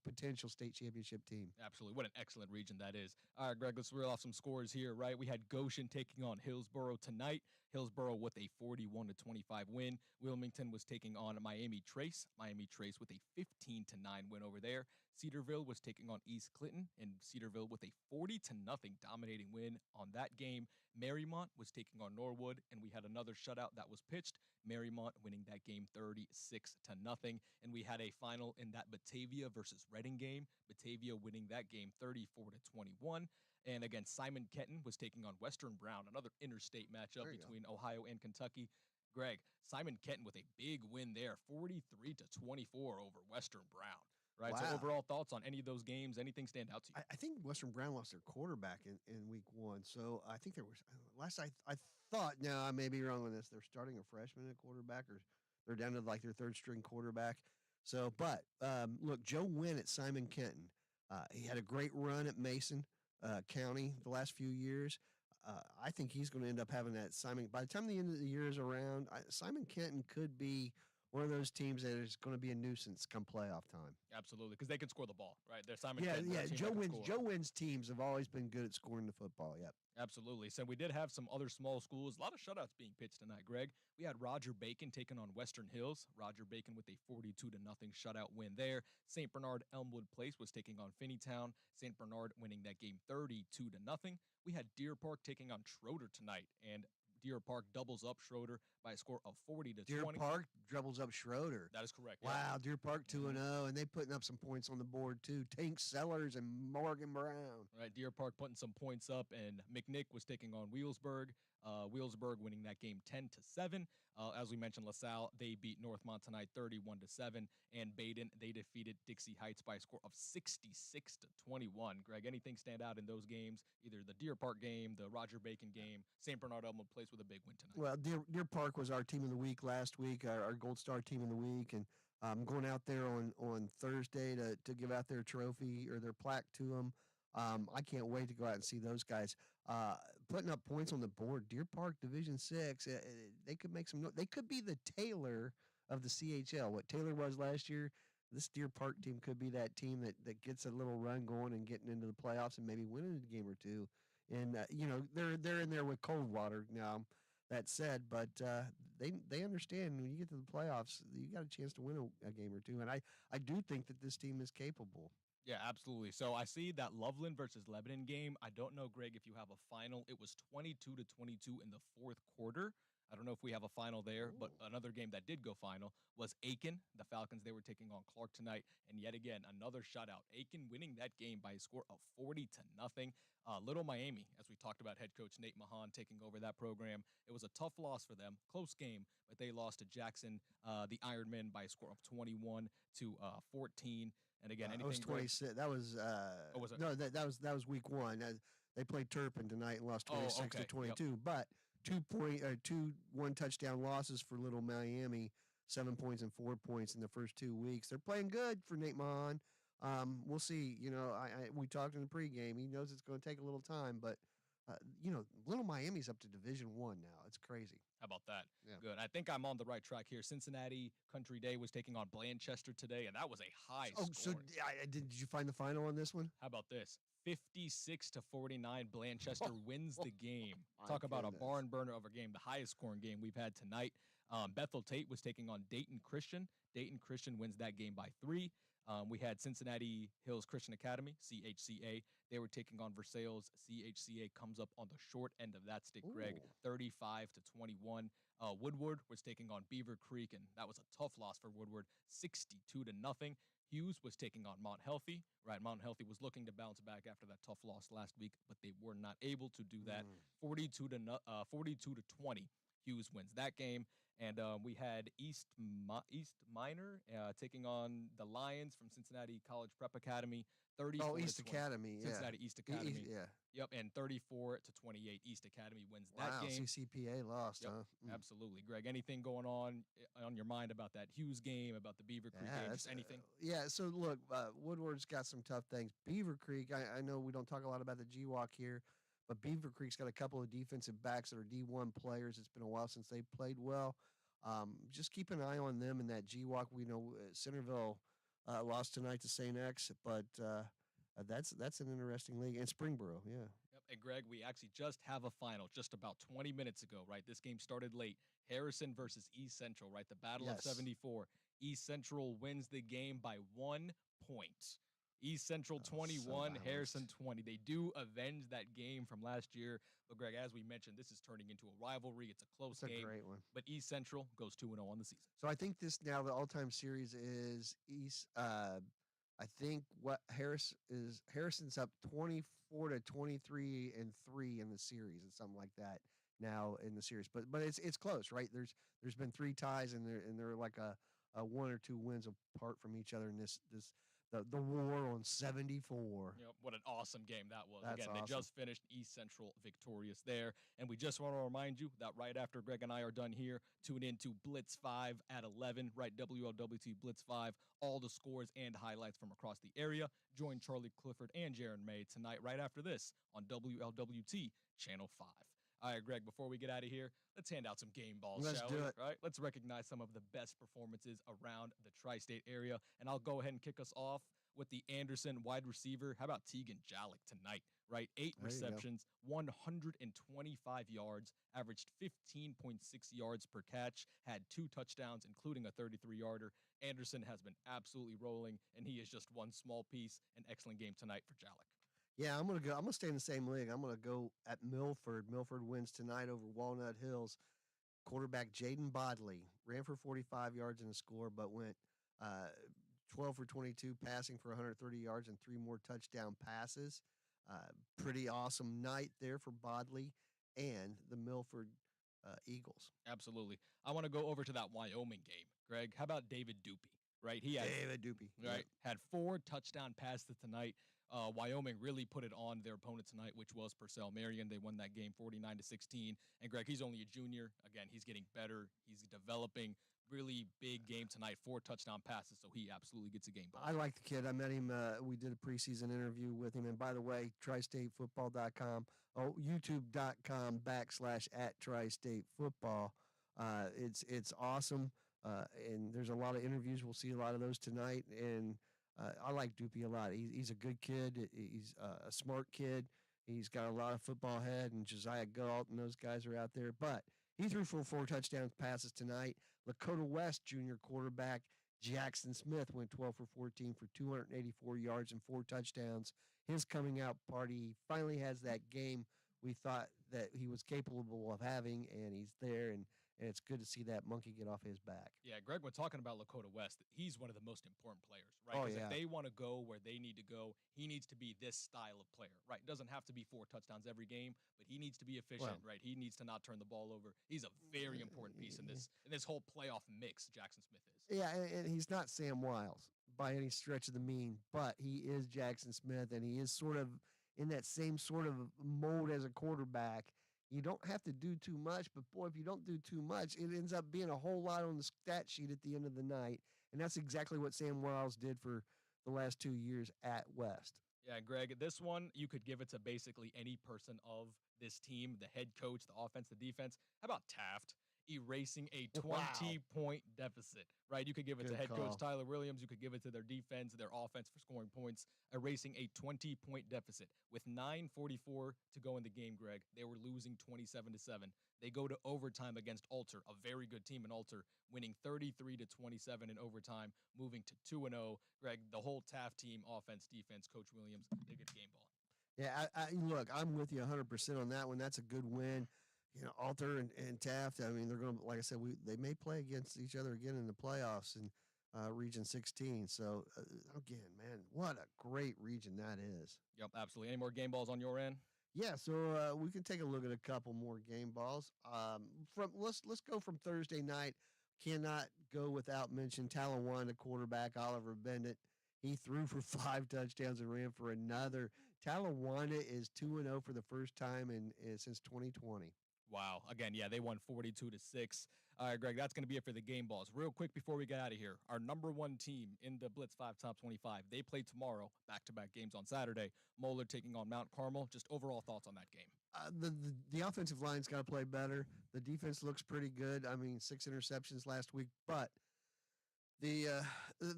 potential state championship team. Absolutely. What an excellent region that is. All right, Greg, let's reel off some scores here, right? We had Goshen taking on Hillsboro tonight. Hillsboro with a 41-25 win. Wilmington was taking on Miami Trace. Miami Trace with a 15-9 win over there. Cedarville was taking on East Clinton, and Cedarville with a 40-0 dominating win on that game. Marymount was taking on Norwood, and we had another shutout that was pitched. Marymount winning that game 36-0. And we had a final in that Batavia versus Reading game. Batavia winning that game 34-21. And again, Simon Kenton was taking on Western Brown, another interstate matchup between Ohio and Kentucky. Greg, Simon Kenton with a big win there, 43-24 over Western Brown. Right. Wow. So overall thoughts on any of those games? Anything stand out to you? I think Western Brown lost their quarterback in week 1. So I think there was I thought, now I may be wrong on this. They're starting a freshman at quarterback, or they're down to like their third string quarterback. So, but look, Joe Wynn at Simon Kenton. He had a great run at Mason County the last few years. I think he's going to end up having that Simon. By the time the end of the year is around, Simon Kenton could be one of those teams that is going to be a nuisance come playoff time. Absolutely, because they can score the ball, right? They're Simon Yeah, Kenton, yeah. a team Joe that can Wynn's score. Joe Wynn's teams have always been good at scoring the football. Yep. Absolutely. So we did have some other small schools. A lot of shutouts being pitched tonight, Greg. We had Roger Bacon taking on Western Hills. Roger Bacon with a 42-0 shutout win there. St. Bernard Elmwood Place was taking on Finneytown. St. Bernard winning that game 32-0. We had Deer Park taking on Schroeder tonight, and Deer Park doubles up Schroeder by a score of 40-20. Deer Park doubles up Schroeder. That is correct. Wow, Deer Park 2-0, and they putting up some points on the board too. Tank Sellers and Morgan Brown. Right, Deer Park putting some points up, and McNick was taking on Wheelsburg. Wheelsburg winning that game 10-7. As we mentioned, LaSalle, they beat Northmont tonight 31-7, and Baden, they defeated Dixie Heights by a score of 66-21. Greg, anything stand out in those games? Either the Deer Park game, the Roger Bacon game, St. Bernard Elmwood Place with a big win tonight. Well, Deer Park was our team of the week last week, our Gold Star team of the week, and I'm going out there on Thursday to give out their trophy or their plaque to them. I can't wait to go out and see those guys putting up points on the board. Deer Park Division 6, they could make some. They could be the Taylor of the CHL. What Taylor was last year, this Deer Park team could be that team that gets a little run going and getting into the playoffs and maybe winning a game or two and they're in there with cold water now. That said, but they understand when you get to the playoffs, you got a chance to win a game or two, and I do think that this team is capable. Yeah, absolutely. So I see that Loveland versus Lebanon game. I don't know, Greg, if you have a final. It was 22-22 in the fourth quarter. I don't know if we have a final there, but another game that did go final was Aiken. The Falcons, they were taking on Clark tonight, and yet again, another shutout. Aiken winning that game by a score of 40-0. Little Miami, as we talked about, head coach Nate Mahan taking over that program. It was a tough loss for them, close game, but they lost to Jackson, the Ironmen, by a score of 21-14. And again, anything. That was 26. That was was it? No, that was week one. They played Turpin tonight and lost 26-22. Yep. But 2 one-touchdown losses for Little Miami, 7 points and 4 points in the first 2 weeks. They're playing good for Nate Mahan. We'll see. We talked in the pregame. He knows it's going to take a little time, but Little Miami's up to Division I now. It's crazy. How about that? Yeah. Good. I think I'm on the right track here. Cincinnati Country Day was taking on Blanchester today, and that was a high Oh, score. so did you find the final on this one? How about this? 56-49, Blanchester wins the game. My Talk about goodness. a barn burner of a game, the highest scoring game we've had tonight. Bethel Tate was taking on Dayton Christian. Dayton Christian wins that game by 3. We had Cincinnati Hills Christian Academy, CHCA. They were taking on Versailles. CHCA comes up on the short end of that stick, Greg, 35-21. Woodward was taking on Beaver Creek, and that was a tough loss for Woodward, 62-0. Hughes was taking on Mount Healthy. Right, Mount Healthy was looking to bounce back after that tough loss last week, but they were not able to do that. 42-20. Hughes wins that game. And we had East Minor taking on the Lions from Cincinnati College Prep Academy. 34 East Academy, yeah. Cincinnati East Academy. Yeah. Yep, and 34-28. East Academy wins that Wow, game. CCPA lost, Yep, huh? absolutely. Greg, anything going on your mind about that Hughes game, about the Beaver Creek game, just anything? Yeah, so look, Woodward's got some tough things. Beaver Creek, I know we don't talk a lot about the GWAC here, but Beaver Creek's got a couple of defensive backs that are D1 players. It's been a while since they played well. Just keep an eye on them in that GWAC. We know Centerville lost tonight to St. X, but that's an interesting league. And Springboro, yeah. Yep. And Greg, we actually just have a final just about 20 minutes ago, right? This game started late. Harrison versus East Central, right? The Battle of 74. East Central wins the game by 1 point. East Central 21, Harrison 20. They do avenge that game from last year. But, Greg, as we mentioned, this is turning into a rivalry. It's a close game. It's a great one. But East Central goes 2-0 on the season. So I think this now the all-time series is East. I think what Harrison's up 24-23 and 3 in the series and something like that now in the series. But it's close, right? There's been 3 ties and they're like a 1 or 2 wins apart from each other in the war on 74. Yep, what an awesome game that was. That's Again, awesome. They just finished East Central victorious there. And we just want to remind you that right after Greg and I are done here, tune in to Blitz 5 at 11, right? WLWT Blitz 5, all the scores and highlights from across the area. Join Charlie Clifford and Jaron May tonight right after this on WLWT Channel 5. All right, Greg, before we get out of here, let's hand out some game balls, Let's shall do we? it. Right? Let's recognize some of the best performances around the tri-state area. And I'll go ahead and kick us off with the Anderson wide receiver. How about Tegan Jalik tonight, right? 8 There you go. receptions, 125 yards, averaged 15.6 yards per catch, had 2 touchdowns, including a 33-yarder. Anderson has been absolutely rolling, and he is just one small piece. An excellent game tonight for Jalik. Yeah, I'm gonna stay in the same league. I'm gonna go at Milford. Milford wins tonight over Walnut Hills. Quarterback Jaden Bodley ran for 45 yards in the score, but went 12 for 22 passing for 130 yards and 3 more touchdown passes. Pretty awesome night there for Bodley and the Milford Eagles. Absolutely. I want to go over to that Wyoming game. Greg, how about David Dupe, right? David Dupe. Right. Had 4 touchdown passes tonight. Wyoming really put it on their opponent tonight, which was Purcell Marion. They won that game 49-16. And Greg, he's only a junior. Again, he's getting better. He's developing. Really big game tonight, 4 touchdown passes, so he absolutely gets a game ball. I like the kid. I met him. We did a preseason interview with him. And by the way, tristatefootball.com, youtube.com /@tristatefootball. It's awesome. And there's a lot of interviews. We'll see a lot of those tonight. And I like Dupe a lot. He's a good kid. He's a smart kid. He's got a lot of football head, and Josiah Galt and those guys are out there. But he threw for 4 touchdown passes tonight. Lakota West junior quarterback Jackson Smith went 12 for 14 for 284 yards and 4 touchdowns. His coming out party, he finally has that game we thought that he was capable of having, and he's there, and it's good to see that monkey get off his back. Yeah, Greg, when talking about Lakota West, he's one of the most important players, right? Oh, Because yeah. if they want to go where they need to go, he needs to be this style of player, right? It doesn't have to be 4 touchdowns every game, but he needs to be efficient, right? He needs to not turn the ball over. He's a very important piece in this whole playoff mix, Jackson Smith is. Yeah, and he's not Sam Wiles by any stretch of the mean, but he is Jackson Smith, and he is sort of in that same sort of mold as a quarterback. You don't have to do too much, but boy, if you don't do too much, it ends up being a whole lot on the stat sheet at the end of the night, and that's exactly what Sam Wiles did for the last 2 years at West. Yeah, Greg, this one, you could give it to basically any person of this team, the head coach, the offense, the defense. How about Taft erasing a 20-point deficit, right? You could give it to Good head call. coach Tyler Williams. You could give it to their defense, their offense for scoring points, erasing a 20-point deficit. With 9:44 to go in the game, Greg, they were losing 27-7. They go to overtime against Alter, a very good team in Alter, winning 33-27 in overtime, moving to 2-0. Greg, the whole Taft team, offense, defense, Coach Williams, they get a game ball. Yeah, look, I'm with you 100% on that one. That's a good win. You know, Alter and Taft, I mean, they're going to, like I said, they may play against each other again in the playoffs in Region 16. So, again, man, what a great region that is. Yep, absolutely. Any more game balls on your end? Yeah, so we can take a look at a couple more game balls. Let's go from Thursday night. Cannot go without mention Talawanda quarterback Oliver Bennett. He threw for 5 touchdowns and ran for another. Talawanda is 2-0 for the first time since 2020. Wow. Again, yeah, they won 42-6. All right, Greg, that's going to be it for the game balls. Real quick before we get out of here, our number 1 team in the Blitz 5 Top 25, they play tomorrow, back-to-back games on Saturday. Moeller taking on Mount Carmel. Just overall thoughts on that game. The offensive line's got to play better. The defense looks pretty good. I mean, 6 interceptions last week, but the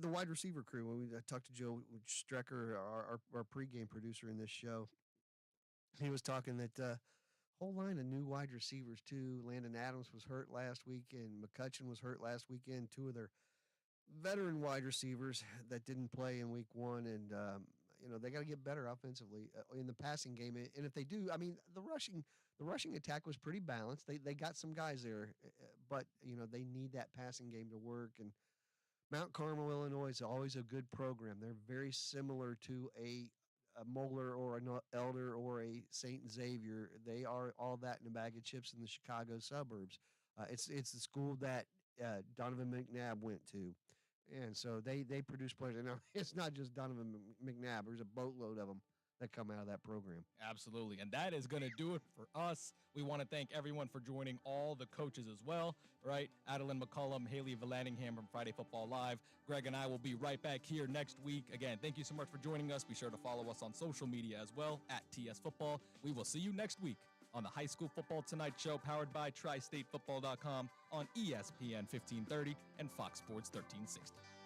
wide receiver crew, when I talked to Joe Strecker, our pregame producer in this show, he was talking that whole line of new wide receivers too. Landon Adams was hurt last week, and McCutcheon was hurt last weekend. 2 of their veteran wide receivers that didn't play in week 1, and they got to get better offensively in the passing game. And if they do, I mean, the rushing attack was pretty balanced. They got some guys there, but they need that passing game to work. And Mount Carmel, Illinois is always a good program. They're very similar to a Moeller or an Elder or a St. Xavier. They are all that in a bag of chips in the Chicago suburbs. It's the school that Donovan McNabb went to. And so they produce players. And it's not just Donovan McNabb. There's a boatload of them that come out of that program. Absolutely. And that is going to do it for us. We want to thank everyone for joining, all the coaches as well, right? Adeline McCullum, Haley Vallantingham from Friday Football Live. Greg and I will be right back here next week. Again, thank you so much for joining us. Be sure to follow us on social media as well, at TS Football. We will see you next week on the High School Football Tonight Show, powered by TriStateFootball.com on ESPN 1530 and Fox Sports 1360.